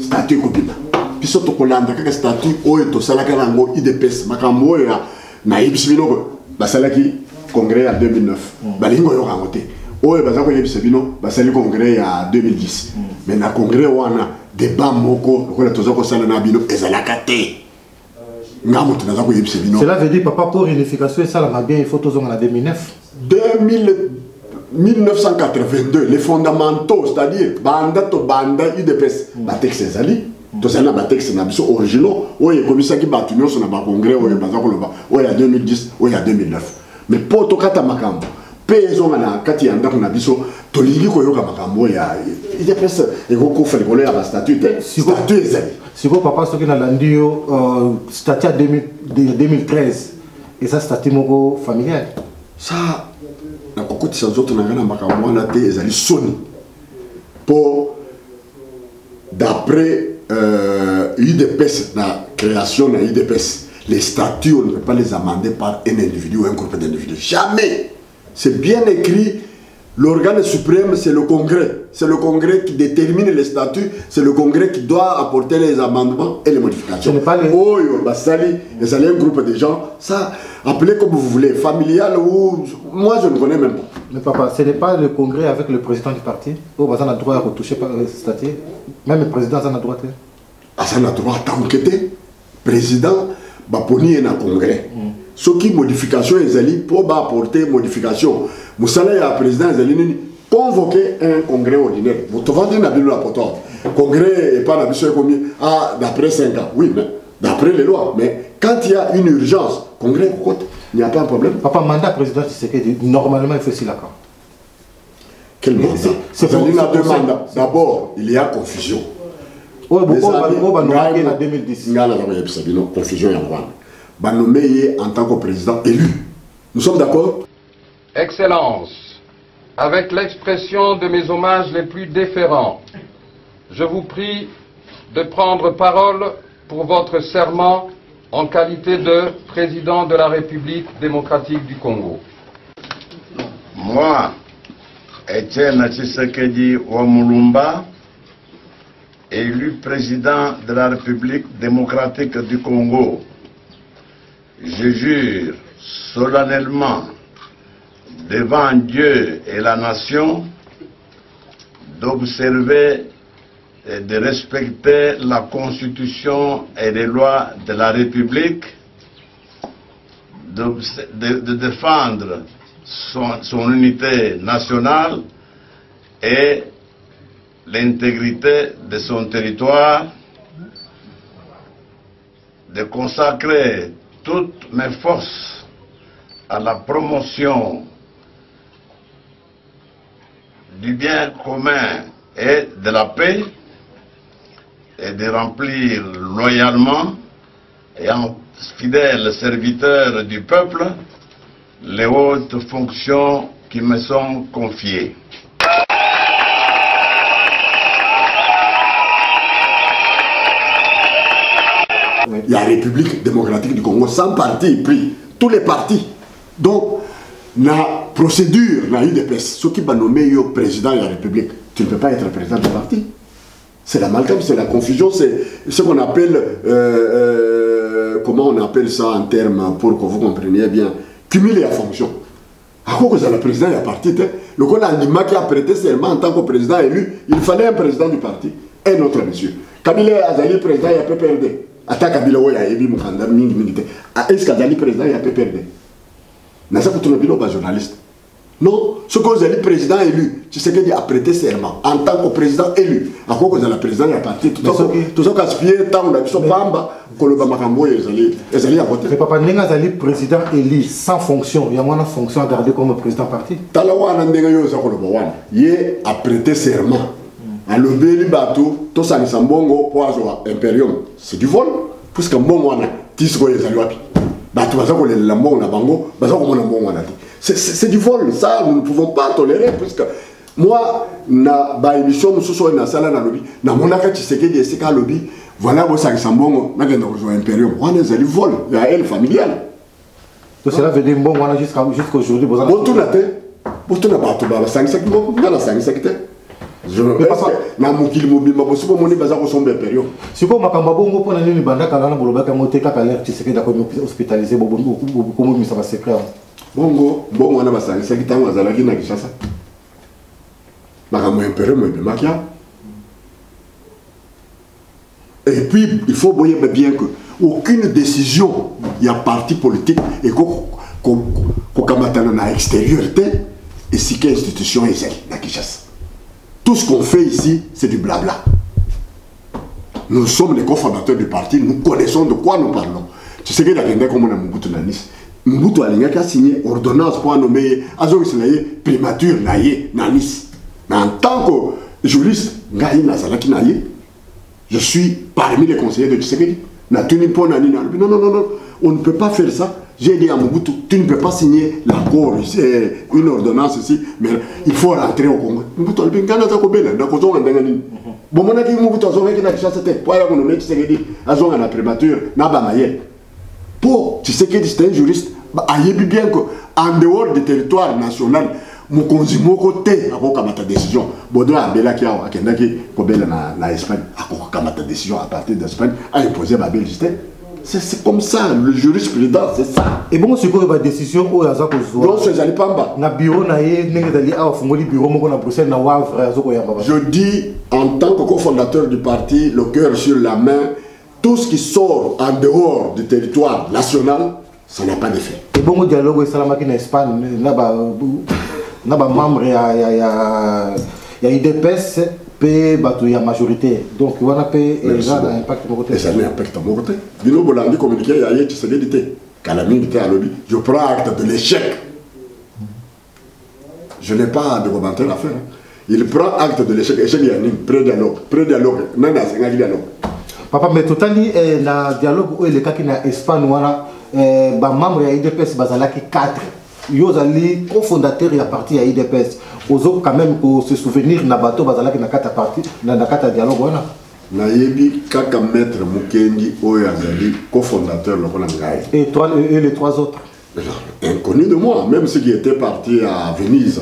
statut copina. Puis ce que statut où il y a IDPS. Makambo ya na ibisibino basalaki congrès en 2009. Balingo yo rangote. Oye baza ko yebisa bino basali congrès en 2010. Mais na congrès wana débat moko ko la tozo ko sala na bino ezalaka te. Ngamu tunaza ko yebisa bino. Cela veut dire papa pour réunification ça la bien il faut tozo en 2009. 1982 les fondamentaux c'est-à-dire banda to banda IDPS ba texte ezali to sana ba texte na biso originaux oye komisa ki batu nyonso na ba congrès oye baza ko loba oye en 2010 oye en 2009 mais pour to kata makambo pezo na kati ya ndako na biso tolingi koyoka makambo ya IDPS ekoko fele kola ya ba statut statut ezali siko papa soki na landio statut 2013 et ça statut moko familial ça na kokotisa nzoto na ngana makambo wana te ezali soni pour d'après IDPS la création de l'IDPS les statuts on ne peut pas les amender par un individu ou un groupe d'individus jamais. C'est bien écrit, l'organe suprême c'est le Congrès. C'est le Congrès qui détermine les statuts, c'est le Congrès qui doit apporter les amendements et les modifications. Oh, c'est un groupe de gens, ça, appelez comme vous voulez, familial ou... Moi je ne connais même pas. Mais papa, ce n'est pas le Congrès avec le président du parti. Oh, bah, ça a le droit à retoucher par le statut. Même le président, ça a le droit. Ah, ça a le droit à t'enquêter. Président, bah, poni est dans le Congrès. Ce qui modification ezali pour apporter modification. Moussala ya président ezali convoquer un congrès ordinaire. Vous te vendez na bilo la poto. Congrès et pas la biso comme d'après 5 ans. Oui, mais d'après les lois, mais quand il y a une urgence, congrès il n'y a pas de problème. Papa mandat président Tshisekedi normalement il faut aussi l'accord. Quel mandat? C'est pour deux mandats. D'abord, il y a confusion. Oh, en 2010. Confusion nommé en tant que président élu. Nous sommes d'accord? Excellence, avec l'expression de mes hommages les plus déférents, je vous prie de prendre parole pour votre serment en qualité de président de la République démocratique du Congo. Moi, Etienne Tshisekedi Wamulumba, élu président de la République démocratique du Congo, je jure solennellement devant Dieu et la nation d'observer et de respecter la Constitution et les lois de la République, de défendre son unité nationale et l'intégrité de son territoire, de consacrer toutes mes forces à la promotion du bien commun et de la paix, et de remplir loyalement et en fidèle serviteur du peuple les hautes fonctions qui me sont confiées. Il y a la République démocratique du Congo, sans parti pris, tous les partis. Donc, la procédure, la UDPS, ce qui va nommer le président de la République, tu ne peux pas être président du parti. C'est l'amalgame, c'est la confusion, c'est ce qu'on appelle, comment on appelle ça en termes pour que vous compreniez bien, cumuler la fonction. À quoi que le président de la parti, le Kolandima qui a prêté serment en tant que président élu, il fallait un président du parti, un autre monsieur. Kabila Azali, président, il a PPRD. Attaque Kabila, il y a Ebi Mukanda, est-ce qu'Azali, président, il a PPRD? N'a-ce pas tout journaliste? Non, ce que vous avez dit, président élu, tu sais qu'il a prêté serment en tant que président élu. À quoi que le président de la partie, tout ça qui a aspiré, tant on a vu son bamba, que le Bamakambo est allé à voter. Mais papa, Nenga Zali, président élu, sans fonction, il y a moins de fonction à garder comme président parti. Talawana Nenga Yosakolobwan, il a prêté serment. À l'obéli bateau, tout ça, c'est un bongo pour avoir impérium. C'est du vol, puisque bon, on a 10 fois les alouapi. Bateau, ça, on a le lambo, on a bango, on a un bon, on a dit. C'est du vol, ça nous ne pouvons pas tolérer, puisque moi, na ba émission, nous sommes dans la salle dans lobby, na mon acte, tu sais que des séquelles lobby, voilà où ça ressemble, on a un impérium, on a des vols, il y a elle familiale. Donc cela veut dire bon, on a jusqu'à aujourd'hui, vous avez tout la tête, pour tout la bateau, bah, 5 secteurs, on a la 5 secteurs. Je ne sais pas si mobile, mais si on est basé sur son impérium. Si vous avez un peu de banda, quand on a un peu de tu sais que d'accord hospitalisé, comment ça va se faire? Bongo, bon, on a passé 5 ans à la Guinée, à Kinshasa. Et puis, il faut voir bien que aucune décision, il y a parti politique et qu'on a à l'extérieur, et si quelle institution est elle, à Kinshasa. Tout ce qu'on fait ici, c'est du blabla. Nous sommes les cofondateurs du parti, nous connaissons de quoi nous parlons. Tu sais que la Guinée, comme on a Mobutu Nanis, Mobutu a signé ordonnance pour nommer Azor Isnaye primature Nanis. Mais en tant que juriste, je suis parmi les conseillers de Tshisekedi. Non, on ne peut pas faire ça. J'ai dit à Mobutu, tu ne peux pas signer l'accord, une ordonnance ici, mais il faut rentrer au Congo. Mobutu, il y a un peu bon, mon ami Mobutu, la primature, pour Tshisekedi, c'est un juriste, il y a bien qu'en dehors du territoire national, mon côté à ta décision. Baudouin Abela qui a l'Espagne, à décision à partir d'Espagne, a imposé ma Belgique. C'est comme ça, le jurisprudence, c'est ça. Et bon, c'est quoi la décision où il y a donc, c'est Zali Pamba. Je dis, en tant que cofondateur du parti, le cœur sur la main, tout ce qui sort en dehors du territoire national, ça n'a pas d'effet. Et bon, le dialogue avec l'Espagne, il y a membre, il y a IDPS. Il y a majorité. Donc, il y a un impact de mon côté. Ça a un impact de mon côté. Je prends acte de l'échec. Je n'ai pas de commentaire à faire. Il prend acte de l'échec. Échec, il y a un pré-dialogue. Pré-dialogue. Non, c'est un dialogue. Papa, mais tout le dialogue où il y a en Espagne, il y a membre de l'IDPS, il y a 4. Il y a cofondateur de la partie à IDPS. Ozo quand même pour se souvenir na bateau bazala na kata partie na kata dialogue wana na yebi kaka maître Mukendi Oyazali cofondateur le Ngai et les 3 autres inconnus de moi, même ceux qui étaient partis à Venise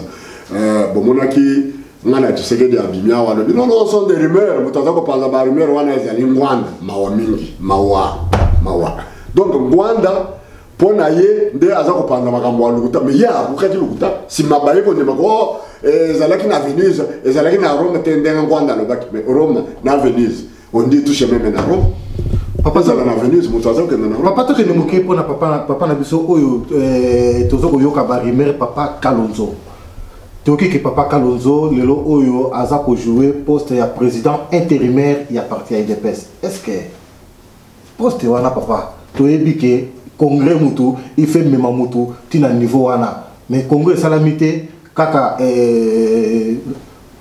bon monaki ngana Tshisekedi abimia wala non sont des rumeurs mutaza ko parler ba rumeurs wana ezali ngwanda mawa mingi mawa donc ngwanda pona ye nde aza ko parler makambo wa lukuta mais ya bukati lukuta si mabaye ko ndema ko ezalaki na Venise ezalaki na Rome tendenga ngwanda lobaki mais Rome na Venise on dit tout chemin na Rome Papa ça l'a venu, c'est mon toison que nous papa toi que nous moqué pour papa na biso oyo tozo ko yoka ba rimer papa Kalonzo. Toki que papa Kalonzo lelo oyo aza ko jouer poste ya président intérimaire ya parti UDPS. Est-ce que poste wana papa toyebi que congrès mutu il fait même mutu tina niveau wana mais congrès salamité kaka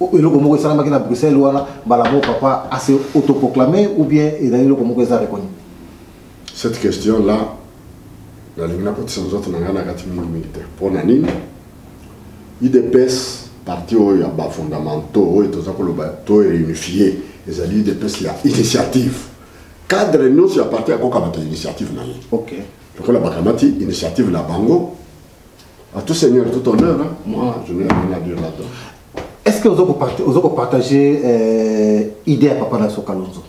le Congo est salamé à Bruxelles ou à Balamo papa assez autoproclamé ou bien il a le Congo est reconnu. Cette question là la ligne n'a pas de sens autre n'a pas militaire pour Nanine IDPS parti où il y a des fondamentaux où il y a des réunifiés les alliés IDPS il y a initiative cadre nous c'est à partir à quoi initiative Nanine. Ok. Donc la Bakamati initiative la Bango à tout seigneur tout honneur hein? Moi je n'ai rien à dire là-dedans. Est-ce que vous avez partagé l'idée à Papa Nassau Kalonzo?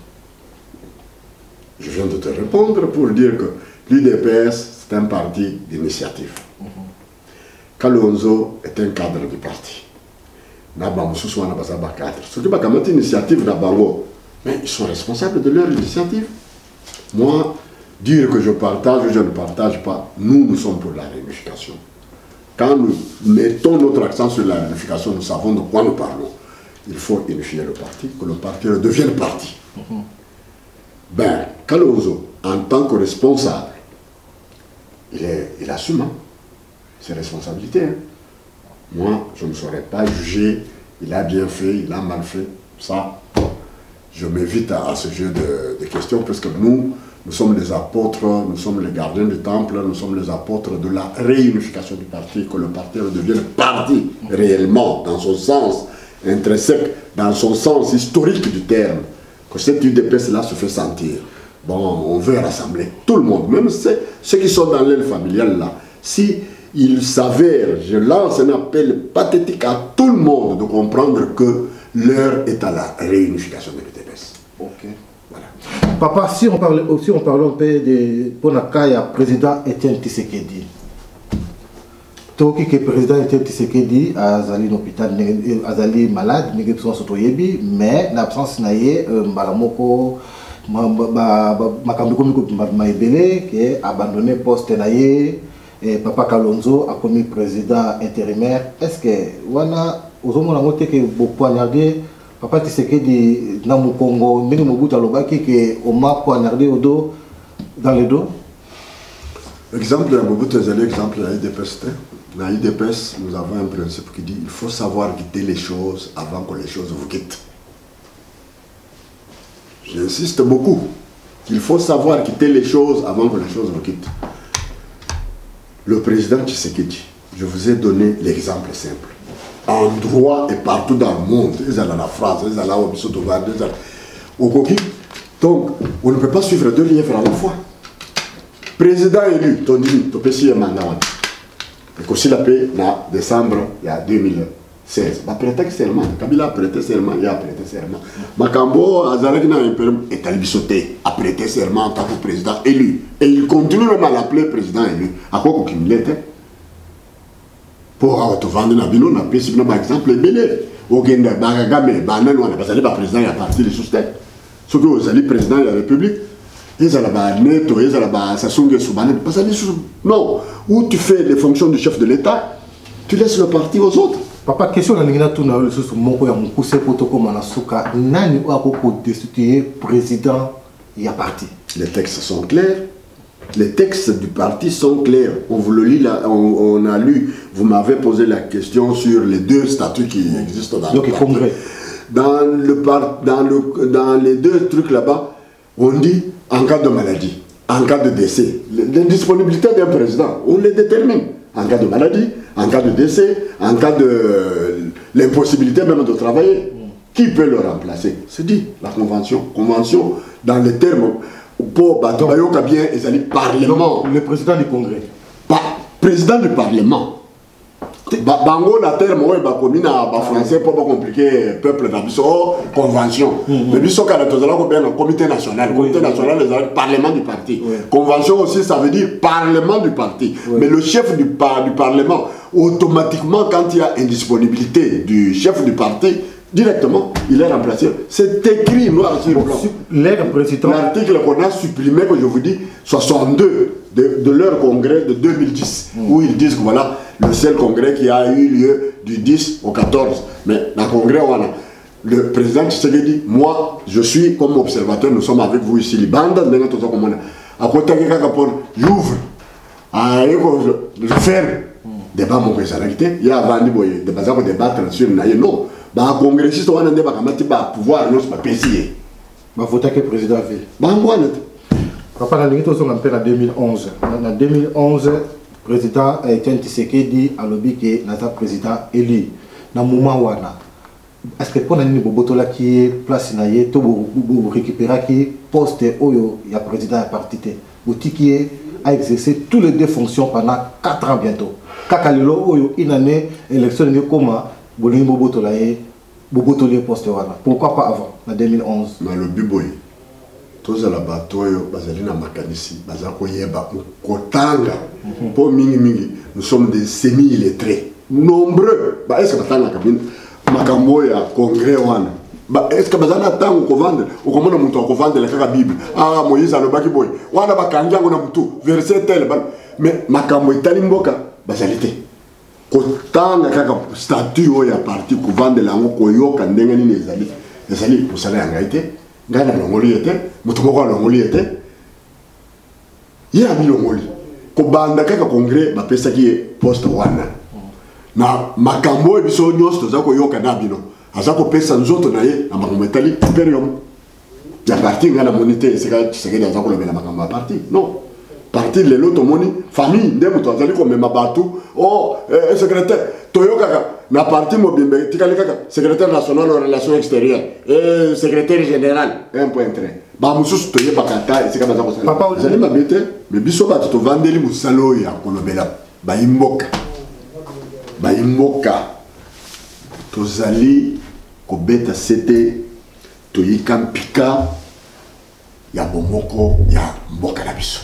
Je viens de te répondre pour dire que l'UDPS, c'est un parti d'initiative. Kalonzo est un cadre du parti. Ce qui est une initiative, mais ils sont responsables de leur initiative. Moi, dire que je partage ou je ne partage pas, nous sommes pour la réunification. Quand nous mettons notre accent sur la réunification, nous savons de quoi nous parlons. Il faut unifier le parti, que le parti devienne parti. Ben, Kalonzo, en tant que responsable, il assume ses responsabilités. Hein. Moi, je ne saurais pas juger, il a bien fait, il a mal fait. Ça, je m'évite à ce jeu de questions, parce que nous sommes les apôtres, nous sommes les gardiens du temple, nous sommes les apôtres de la réunification du parti, que le parti devienne parti réellement, dans son sens intrinsèque, dans son sens historique du terme, que cette UDPS-là se fait sentir. Bon, on veut rassembler tout le monde, même ceux qui sont dans l'aile familiale là. Si il s'avère, je lance un appel pathétique à tout le monde de comprendre que l'heure est à la réunification de l'UDPS. Ok. Voilà. Papa, si on parle un peu de Ponakaya, président Etienne Tshisekedi. Toki que président Etienne Tshisekedi a zali l'hôpital, a zali malade, mais l'absence naie, balamoko, makamiko maibele, qui est abandonné poste naie, Papa Kalonzo a commis président intérimaire. Est-ce que wana ozomo na moté que beaucoup poignardé Papa Tshisekedi na mu Congo ndenge mobuta lobaki que on m'a poignardé au dos dans le dos? Exemple à Mobutu Zali, exemple à l'IDPS. Dans l'IDPS, nous avons un principe qui dit il faut savoir quitter les choses avant que les choses vous quittent. J'insiste beaucoup. Il faut savoir quitter les choses avant que les choses vous quittent. Le président Tshisekedi, je vous ai donné l'exemple simple. En droit et partout dans le monde, ils allaient à la France, ils allaient au Bissau-Toval, ils allaient au Coquille. Donc, on ne peut pas suivre deux lièvres à la fois. Président élu, ton dit, ton PC est mandat. Et qu'aussi la paix, en décembre, il y a 2016. Il a prêté serment. Kabila a prêté serment, il a prêté serment. Makambo, Azaragina est allé bissoter, a prêté serment en tant que président élu. Et il continue même à l'appeler président élu. À quoi qu'il l'était? Pour te vendre un bino, on a pris par exemple les bélés. Au Genda, Bagame, Banan, on a pas allé par président, il a parti les sous-têtes. Ce que vous allez président de la République. Non, où tu fais les fonctions du chef de l'État, tu laisses le parti aux autres. Papa, question na ningina tuna le sous moko ya mukuse protocole manasuka nani akoko destituer président ya parti. Les textes sont clairs. Les textes du parti sont clairs. On vous le lit là, on a lu. Vous m'avez posé la question sur les deux statuts qui existent dans le parti. Congrès. Dans les deux trucs là-bas, on dit en cas de maladie, en cas de décès, l'indisponibilité d'un président, on les détermine. En cas de maladie, en cas de décès, en cas de l'impossibilité même de travailler. Qui peut le remplacer? C'est dit, la convention. Convention, dans les termes, pour Batabayoka bien, ils allaient parlement. Le président du Congrès. Président du Parlement. Bango la terme ouais ba komina ba français pas compliqué peuple d'Abisso convention mais biso quand tu as bien le comité national les parlement du parti convention aussi ça veut dire parlement du parti mais le chef du parlement automatiquement quand il y a indisponibilité du chef du parti Directement, il est remplacé. C'est écrit noir sur blanc. L'article qu'on a supprimé, que je vous dis, 62 de leur congrès de 2010, où ils disent que voilà, le seul congrès qui a eu lieu du 10 au 14. Mais dans le congrès, voilà, le président Tshisekedi dit, moi, je suis comme observateur, nous sommes avec vous ici, les bandes, à côté de j'ouvre, je ferme. Débat, mon président, il y a vendu des bazars pour débattre sur le non. Bah, congressiste, on a un pouvoir, non, c'est pas pécier. Bah, voter que président ville. Bah, moi, papa, on a appelé en 2011. En 2011, le président Etienne Tshisekedi a lobby que notre président élu. Dans le moment où est-ce que pour nous bobotola qui est place naie, tout vous récupérer qui poste oyo il y a président parti boutique qui a exercé toutes les deux fonctions pendant 4 ans bientôt. Kakalelo oyo une année élection de comment bolingi bobotola bobotoli poste wana. Pourquoi pas avant en 2011? Mais le biboy tous à la batoyo bazali na makanisi bazako yeba kotanga pour mingi nous sommes des semi-illettrés nombreux bah est-ce que batanga kabine makambo ya congrès wana bah est-ce que bazana tango ko vendre ou comment mutu ko vendre la kaka bible ah Moïse alobaki boy wana bakangiango na mutu verset tel mais makambo itali mboka bazalité kotanga kaka statut oya parti ko vendre lango ko yoka ndenge nini ezali musala yanga ite ngana longoli ete mutu moko longoli ete ya bilongoli ko banda kaka congrès ba pesa ki poste wana na makambo ebiso nyonso tozako yoka na bino azako pesa nzoto na ye na makambo etali imperium ya parti ngana monite c'est azako lobela makambo parti non parti lelo tomoni famille ndemo to azali ko mema batu oh secrétaire toyoka na parti mobimbe tikali kaka secrétaire national aux relations extérieures et secrétaire général 1.3 ba mususu toye bakata esika bazako papa azali mabete mais biso ba to vandeli musalo ya kolobela ba imboka baimboka tozali kobeta sete toyika mpika ya bomoko ya mboka na biso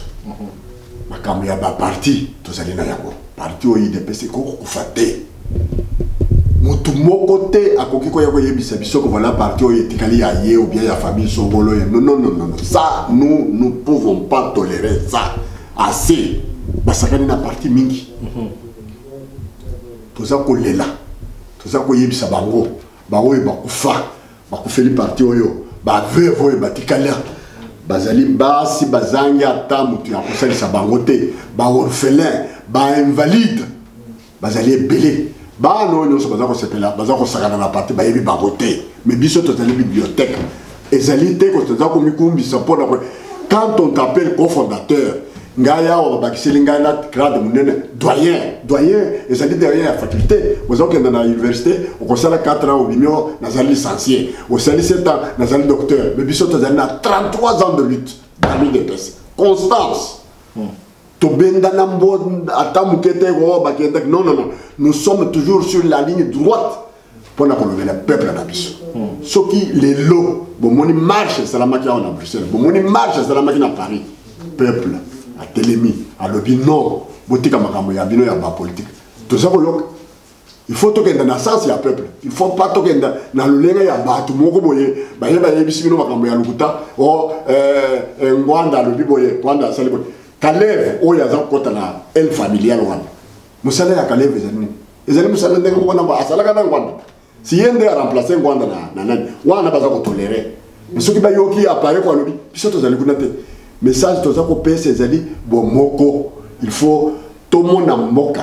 makambo ya baparti tozali na yango parti oyo IDPS koko kufa te mutu moko te akoki koya koyebisa biso ko voilà parti oyo etikali ya ye ou bien ya famille songolo non ça nous ne pouvons pas tolérer ça assez basakani na parti mingi toza kolela toza koyebisa bango bango bakufa bakufeli parti oyo baveuve oyo batikala bazali basi bazangi ata mutu ya kosalisa bango te baorphelin bainvalide bazali ebele bana oyo nyonso baza kosepela baza kosakana na parti bayebi bango te mais biso tozali bibliothèque ezali te ko toza komikumbisa mpona quand on t'appelle cofondateur ngaya wa bakiseli ngana grade munene doyen ezali derrière la faculté vous avez dans la université au conseil 4 ans au bimio nazali licencié au sali 7 ans nazali docteur mais biso tozali na 33 ans de lutte dans l'IDPS constance to benda na mbo atamukete ko bakenda non nous sommes toujours sur la ligne droite pour la le peuple na biso soki les lots bomoni marche salamaki en Bruxelles bomoni marche salamaki na Paris peuple à Télémi, à l'obi non, botika makambo ya bino ya ba politique. Tout ça il faut toquer dans la sens ya peuple. Il faut pas toquer dans le lenga ya batu moko boye, ba yeba yebisi bino makambo ya lukuta o ngwanda lobi boye, ngwanda sali boye. Kalev o ya za kota na el familial wana. Musala ya Kalev ezani. Ezali musala ndenge ko na ba asala kana ngwanda. Si yende a remplacer ngwanda na nani, wana baza ko tolérer. Mais ceux qui ba yoki apparaît kwa lobi, biso tozali kuna te. Message toza ko pesa ezali bomoko il faut tout le monde mboka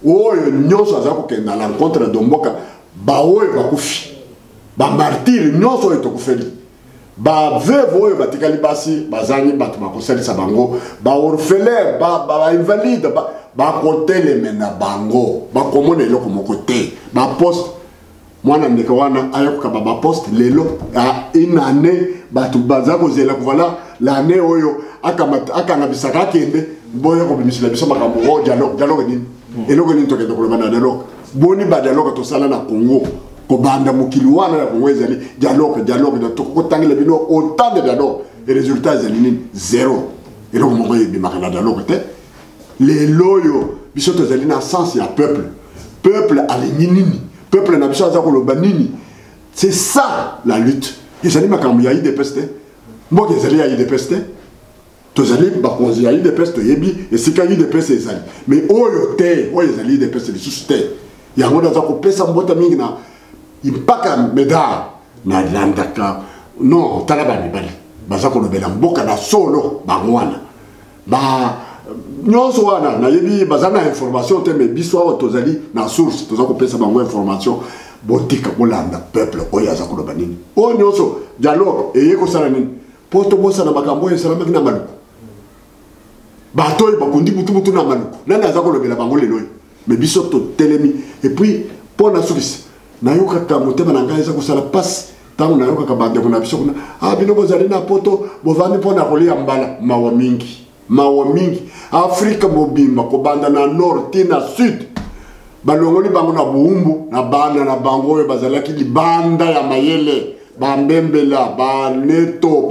oyo nyonso aza ko kenda la rencontre de mboka ba oyo bakufi ba martyr nyonso oyo tokufeli ba veuve oyo batikali basi bazangi bato bakosalisa bango ba orphelin ba invalide ba kotele mena bango ba komona eloko moko te ba poste mwana ndeko wana ayoka ba poste lelo a une année bato baza kozela voilà l'année oyo akanga bisaka kende boyo ko bimisila biso makambo o dialogue nini eloko nini tokende ko lobana dialogue boni ba dialogue to sala na Congo ko banda mokili wana na Congo ezali dialogue to ko tangela bino autant de dialogue et résultats ezali nini zéro eloko moko yebi makana dialogue te les loyo biso tozali na sens ya peuple alingi nini peuple na biso aza ko loba nini C'est ça la lutte. Ils allaient makambu ya IDPS te. Moi ils allaient ya IDPS te. Tous allaient bakonzi ya IDPS te yebi et c'est quand IDPS ils allaient. Mais oyo te, oyo ils allaient IDPS les sous te. Ya ngona za ko pesa mbota mingi na impaka meda na landaka. Non, talaba ni bali. Baza ko lobela mboka na solo bangwana. Ba nyonso wana na yebi baza na information te mais biso wa tozali na source toza ko pesa bango information. Botika bolanda peuple oyo aza koloba nini o nyonso dialogue eye kosala nini po tobosana makambo esalamaki na maluku bato oyo bakundi butu na maluku nani aza kolobela bango lelo mais biso totelemi et puis mpo na sukisi nayokaka motema na ngai eza kosala pasi ntango nayokaka bandeko na biso kuna bino bozali na poto bovandi mpo na kolia mbala mawa mingi afrika mobimba kobanda na nord ti na sud balongoli bango na buumbu na bana na bango oyo bazalaki libanda ya mayele bambembela baneto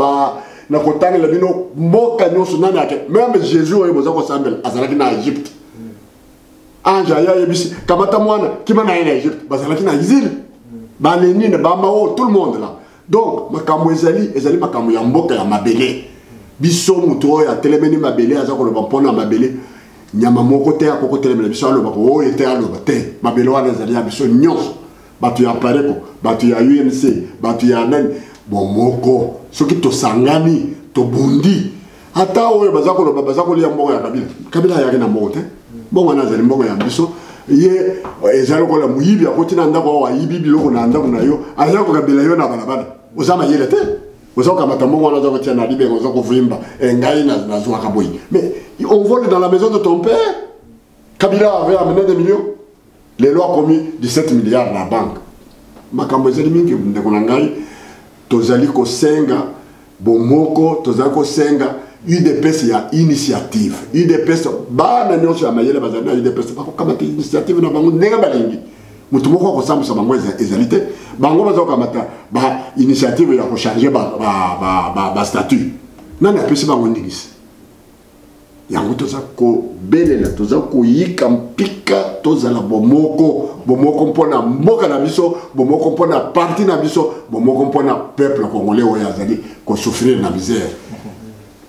na kotangela bino mboka nyonso nani ake même jésus oyo boza kosambela azalaki na Egypte ange aya yebisi kamata mwana kima na ye na Egypte bazalaki na exil balenine bamao tout le monde là donc makambo ezali makambo ya mboka ya mabele biso mutu oyo atelemeni mabele aza koloba mpona mabele nyama moko te akoko telemela biso aloba ko oyo te aloba te mabele wana ezali ya biso nyonso bato ya pareko bato ya UNC bato ya nani bomoko soki tosangani tobundi ata oyo baza koloba baza kolia mbongo ya kabila ayaki na mbongo te mbongo wana ezali mbongo ya biso ye ezali kola muyibi akoti na ndako awa yibi biloko na ndako na yo aza kokabila yo na balabala oza mayele te oza kokamata mbongo wana oza kotia na libenga oza kovimba ngai nazwaka boyi mais on vole dans la maison de ton père. Kabila avait amené des millions. Les lois ont commis 17 milliards dans la banque. Makambo ezali mingi ndeko na ngai tozali ko senga bomoko tozali ko senga UDPS ya initiative. UDPS bana nyonso ya mayele bazana UDPS bako kamata initiative na bango ndenge balingi. Mutu moko ko sambusa bango ezali te. Bango bazo kamata ba initiative ya ko changer ba statut. Nani apesi bango ndingisi. Yango toza ko belela toza ko yika mpika toza la bomoko mpona mboka na biso bomoko mpona parti na biso bomoko mpona peuple congolais oyo azali ko souffrir na misère.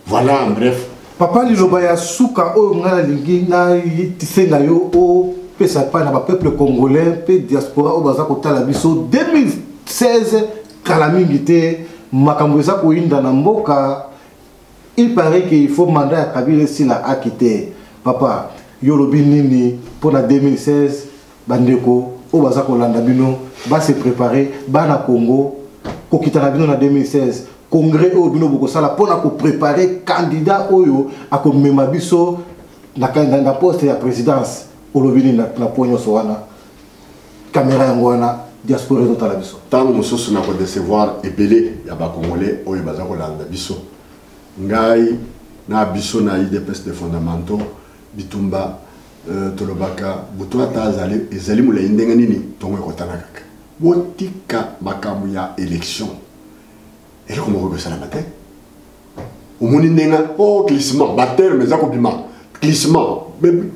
Voilà en bref papa liloba ya suka oyo ngala lingi na tisenga yo o pesa pa na ba peuple congolais pe diaspora o baza ko tala biso 2016 kala mingi te makambo eza ko inda na mboka. Il paraît qu'il faut mandat à Kabila si la a quitté. Papa, Yolobi Nini, pour la 2016, Bandeko, Obaza Kolanda Bino, va se préparer, Bana Congo, Kokita Bino en 2016, Congrès au Bino Bokosala, pour préparer candidat Oyo, à comme Memabiso, dans la poste de la présidence, Olobini na Ponyo Sowana, caméra Yangwana, diaspora de Talabiso. Tant que nous sommes en recevoir et belé, il y a des Congolais, Oyo Baza Kolanda Biso. Ngai na biso na IDPS de fondamentaux bitumba tolobaka buto atazali ezali mula indenga nini tongo ekotana kaka botika makambo ya élection elo komoko besala mate omoni ndenga o glissement bater meza ko bima glissement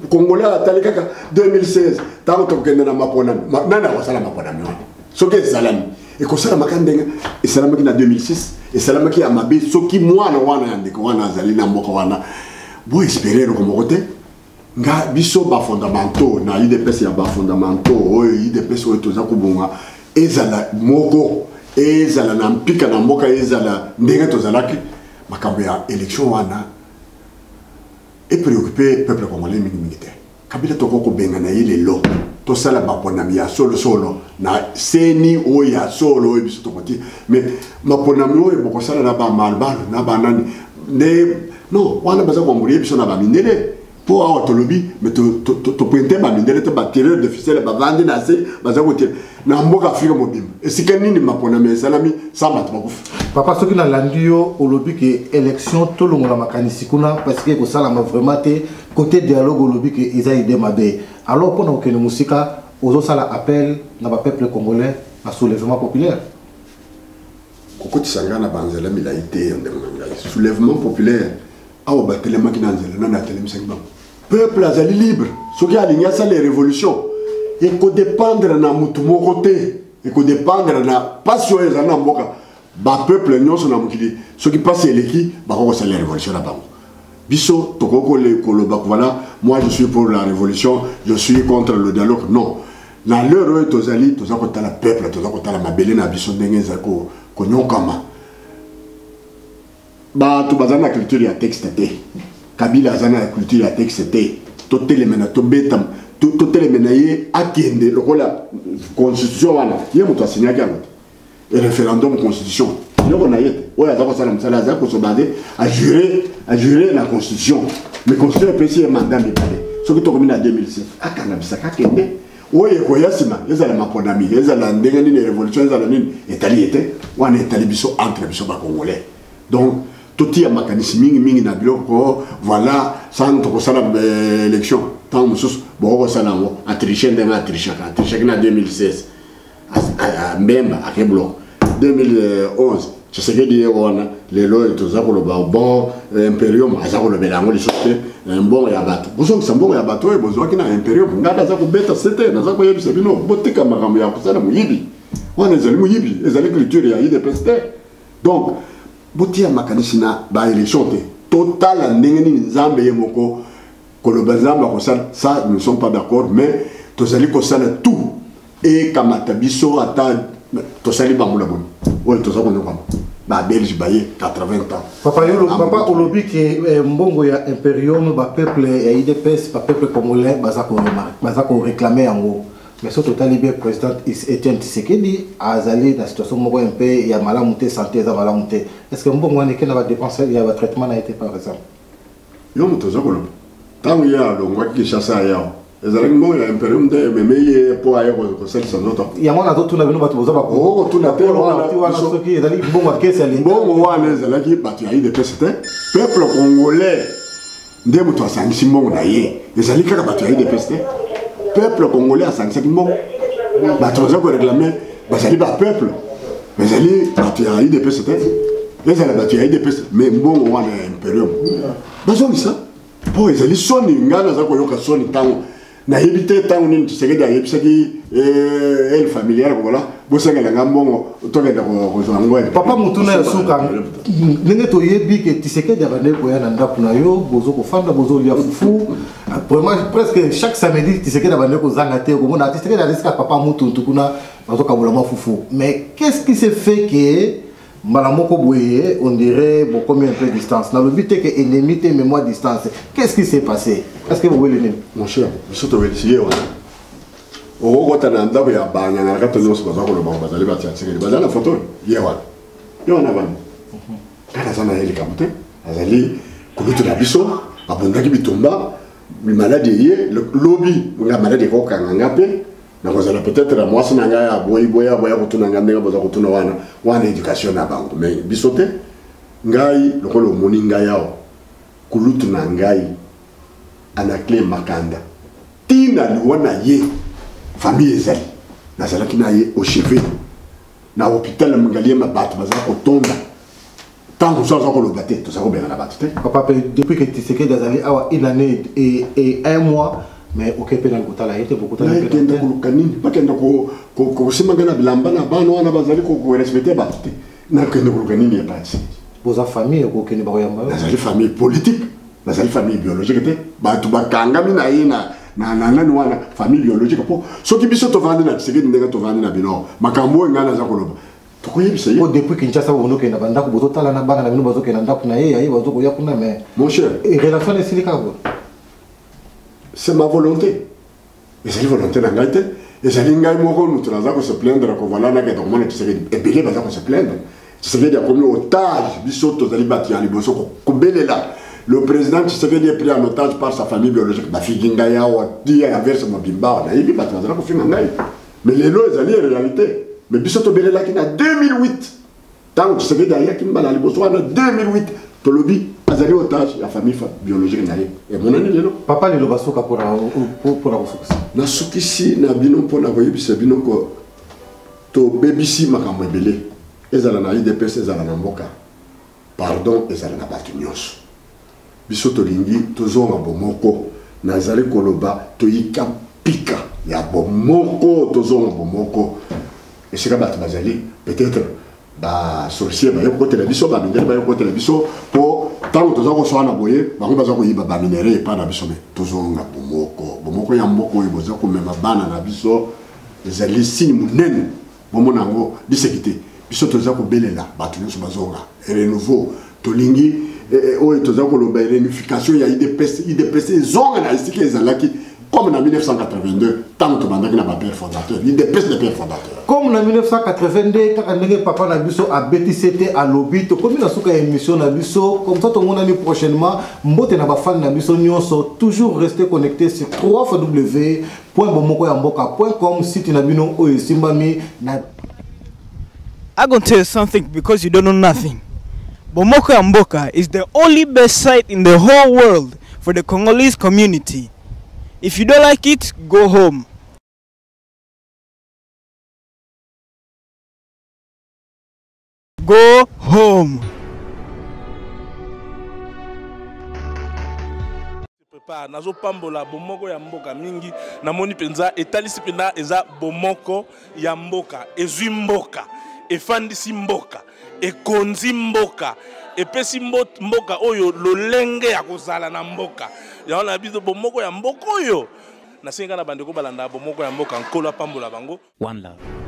congolais atali kaka 2016 tango tokende na mapona nana wasala mapona myo soke ezalami ekosala makandenga esalamaki na 2006 esalamaki amabe soki mwana wana ya ndeko wana azali na mboka wana bo espérer ko mokote nga biso ba fondamentaux na UDPS ya ba fondamentaux oyo UDPS oyo toza kubunga ezala moko ezala na mpika na mboka ezala ndenge tozalaki makambo ya élection wana et préoccupé peuple congolais mingi te kabila toko ko benga na ile lo to sala maponami ya solo na seni o ya solo e biso tokoti mais maponami o boko sala na ba malbal na ba nani ne non wana baza ko mburi biso na ba mindele po awa tolobi mais to pointe ba mindele te ba tireur de ficelle ba vandi na se baza ko tir na mboka Afrika mobimba esika nini maponami salami samba to bakufa papa soki na landio olobi ke élection to longola makanisi kuna parce que ko sala vraiment te côté dialogue olobi ke eza idée mabe alors pour que nous musika aux sala appel na ba peuple congolais à soulèvement populaire kokoti sangana banzela milaité soulèvement populaire awo batelema kinanzela na telemsenga peuple azali libre soki aligna ça les révolutions et ko dépendre na mutu moko te et que dépendre na passion ezana mboka ba peuple nyonso na mokili ce qui passe eleki ba ko c'est la révolution na bango biso tokoko le koloba voilà moi je suis pour la révolution je suis contre le dialogue non na l'heure tozali tozako tala peuple tozako tala mabele na biso ndenge zako ko nyokama ba to bazana culture ya texte te Kabila azana culture ya texte te to telemena to betam to telemena ye akende lokola constitution wana ye muto asinyaki ango et référendum constitution yoko na yete oya zako sala msala zako so basé à jurer la constitution mais constitution pesi mandat mibale so ki to komina 2007 akana bisaka kende oye ko yasima ezala maponami ezala ndenge ni révolution ezala nini etali ete wana etali biso entre biso ba congolais donc tout y a mécanisme mingi na biloko voilà sans to kosala élection tant musus bo kosala ngo a tricher ndenge a tricher na 2016 à Mbemba à Keblo 2011 je sais que dit on les lois tout ça pour le bon imperium à ça pour le belango les choses bon ya bato bozo sambo ya bato et bozo kina imperium ngada za ko beta c'était na za ko yebi sebino botika makambo ya kusala muyibi on ezali muyibi ezali culture ya IDPS donc botia makanisina ba élection total ndenge ni nzambe yemoko koloba nzambe ko ça nous ne sommes pas d'accord mais tozali ko sala tout et kamata biso ata tosali bamula bon ouais tozako ndoko ba belge baye 80 ans papa olobi ke mbongo ya imperium ba peuple ya IDPS ba peuple congolais bazako réclamer yango mais surtout talibé président Etienne Tshisekedi azali dans situation moko un peu ya malamuté santé za malamuté est-ce que mbongo wana ke na ba dépenser ya ba traitement na été par exemple yo mutozako lo tangu ya longwa Kinshasa yao ezalaki mbongo ya imperium de memeye po aye ko selisa noto yango na tuna bino bato boza ba ko tuna te wana soki ezali mbongo akese ali mbongo wana ezalaki bato ya IDPS te peuple congolais nde muto asangisi mbongo na ye ezali kaka bato ya IDPS te peuple congolais asangisaki mbongo bato baza ko réclamer bazali ba peuple bazali bato ya IDPS te ezali bato ya IDPS mais mbongo wana ya imperium bazongisa po ezali soni ngana za koyoka soni tango na yebite tango nini Tshisekedi ayebisaki el familiar ko voilà bosengela ngambongo tokenda ko zongo papa mutuna ya suka ndenge to yebi ke Tshisekedi abande ko yana ndaku na yo bozo ko fanda bozo lia fufu vraiment presque chaque samedi Tshisekedi abande ko zanga te ko mona Tshisekedi aliska papa mutu kuna bazo kabula ma fufu mais qu'est-ce qui s'est fait que Malamoko Boye, on dirait beaucoup un peu de distance. Dans le but que ennemi mais moi distance. Qu'est-ce qui s'est passé? Est-ce que vous voulez l'ennemi? Mon cher, je suis tombé ici. Au Rotananda, il y a Bagna, il y a 14 ans, il y a la photo. Il y a un avant. Quand il y a un hélicoptère, il y a un biso, abondaki bitumba, maladie, le lobby, la maladie roka ngapé. Peut-être à moi, c'est un boy, retourner en éducation à banque. Mais bisote, ngai, le rôle au moningayao, kulutu nangai, anakle makanda. Tina luana ye, famille ezali, nazala ki na ye au chevet, na hôpital mangalie ma batte, bazala kotonda. Tant que ça, on le battait, tout ça, on bien la batte. Papa, depuis que tu sais que d'azali, une année et un mois. Mais au Québec, il y a beaucoup de gens qui ont pas qu'il y vos familles, les familles politiques, les familles biologiques, famille biologique. Ce qui est vendre na c'est que ndenge to vendre na bino. Makambo ngana za koloba. Depuis Kinshasa, on a banda ko botala na bana na bino bazo kena ndako na ye bazo ko yakuna mais mon cher, relation de silika c'est ma volonté. Et c'est une volonté d'engagement. Et c'est une volonté de se plaindre que voilà, na que tout le monde est belé, parce qu'on se plaindre. C'est qu'il y a comme otage, bisoto zalibati ali boso ko belé là. Le président qui s'est est pris en otage par sa famille biologique, ma fille Gingaya ou dit à verse mon bimba, na ibi parce qu'on a fait ngai. Mais les lois zali en réalité. Mais bisoto belé là qui na 2008. Tant que c'est derrière qui mbala ali boso en 2008, to lobby azali otage la famille biologique na ye. Et mon année lelo. Papa le basoka pour la ressource. Na sukisi na bino pona koyebisa bino ko to bebisi makambo ebele. Ezala na IDPS ezala na mboka. Pardon ezala na bato nyonso. Biso tolingi tozonga bomoko nazali koloba toyika pika ya bomoko tozonga bomoko et c'est comme bazali peut-être ba sorcier ba yoko télévision ba mindele ba yoko télévision pour tant que tozako so na boye ba ko bazako yiba ba minéré pa na biso me tozonga bomoko ya mboko iboza ko mema bana na biso ezali signe munene bomonango bisekité biso tozako belela batu nyonso bazonga renouveau tolingi oyo tozako loba réunification ya IDPC zonga na isiki ezalaki comme en 1982, tant que tu as père fondateur, il dépêche les pères fondateurs. Comme en 1982, quand papa Nabiso a BTCT à l'obit, comme il a souka émission Nabiso, comme ça tout le monde a mis prochainement, Mbote na ba fan Nabiso nyonso toujours rester connecté sur www.bomokoyamboka.com site Nabino oyo simbami na. I'm going to tell you something because you don't know nothing. Bomoko Yamboka is the only best site in the whole world for the Congolese community. If you don't like it, go home. Go home. Nazo pambola bomoko ya mboka mingi namoni penza etalisi pena eza bomoko ya mboka ezwi mboka efandisi mboka ekonzi mboka epesi mboka oyo lolenge ya kozala na mboka yaona biso bomoko ya mboka oyo nasenga na bandeko balanda bomoko ya mboka nkolo pambola bango. One love.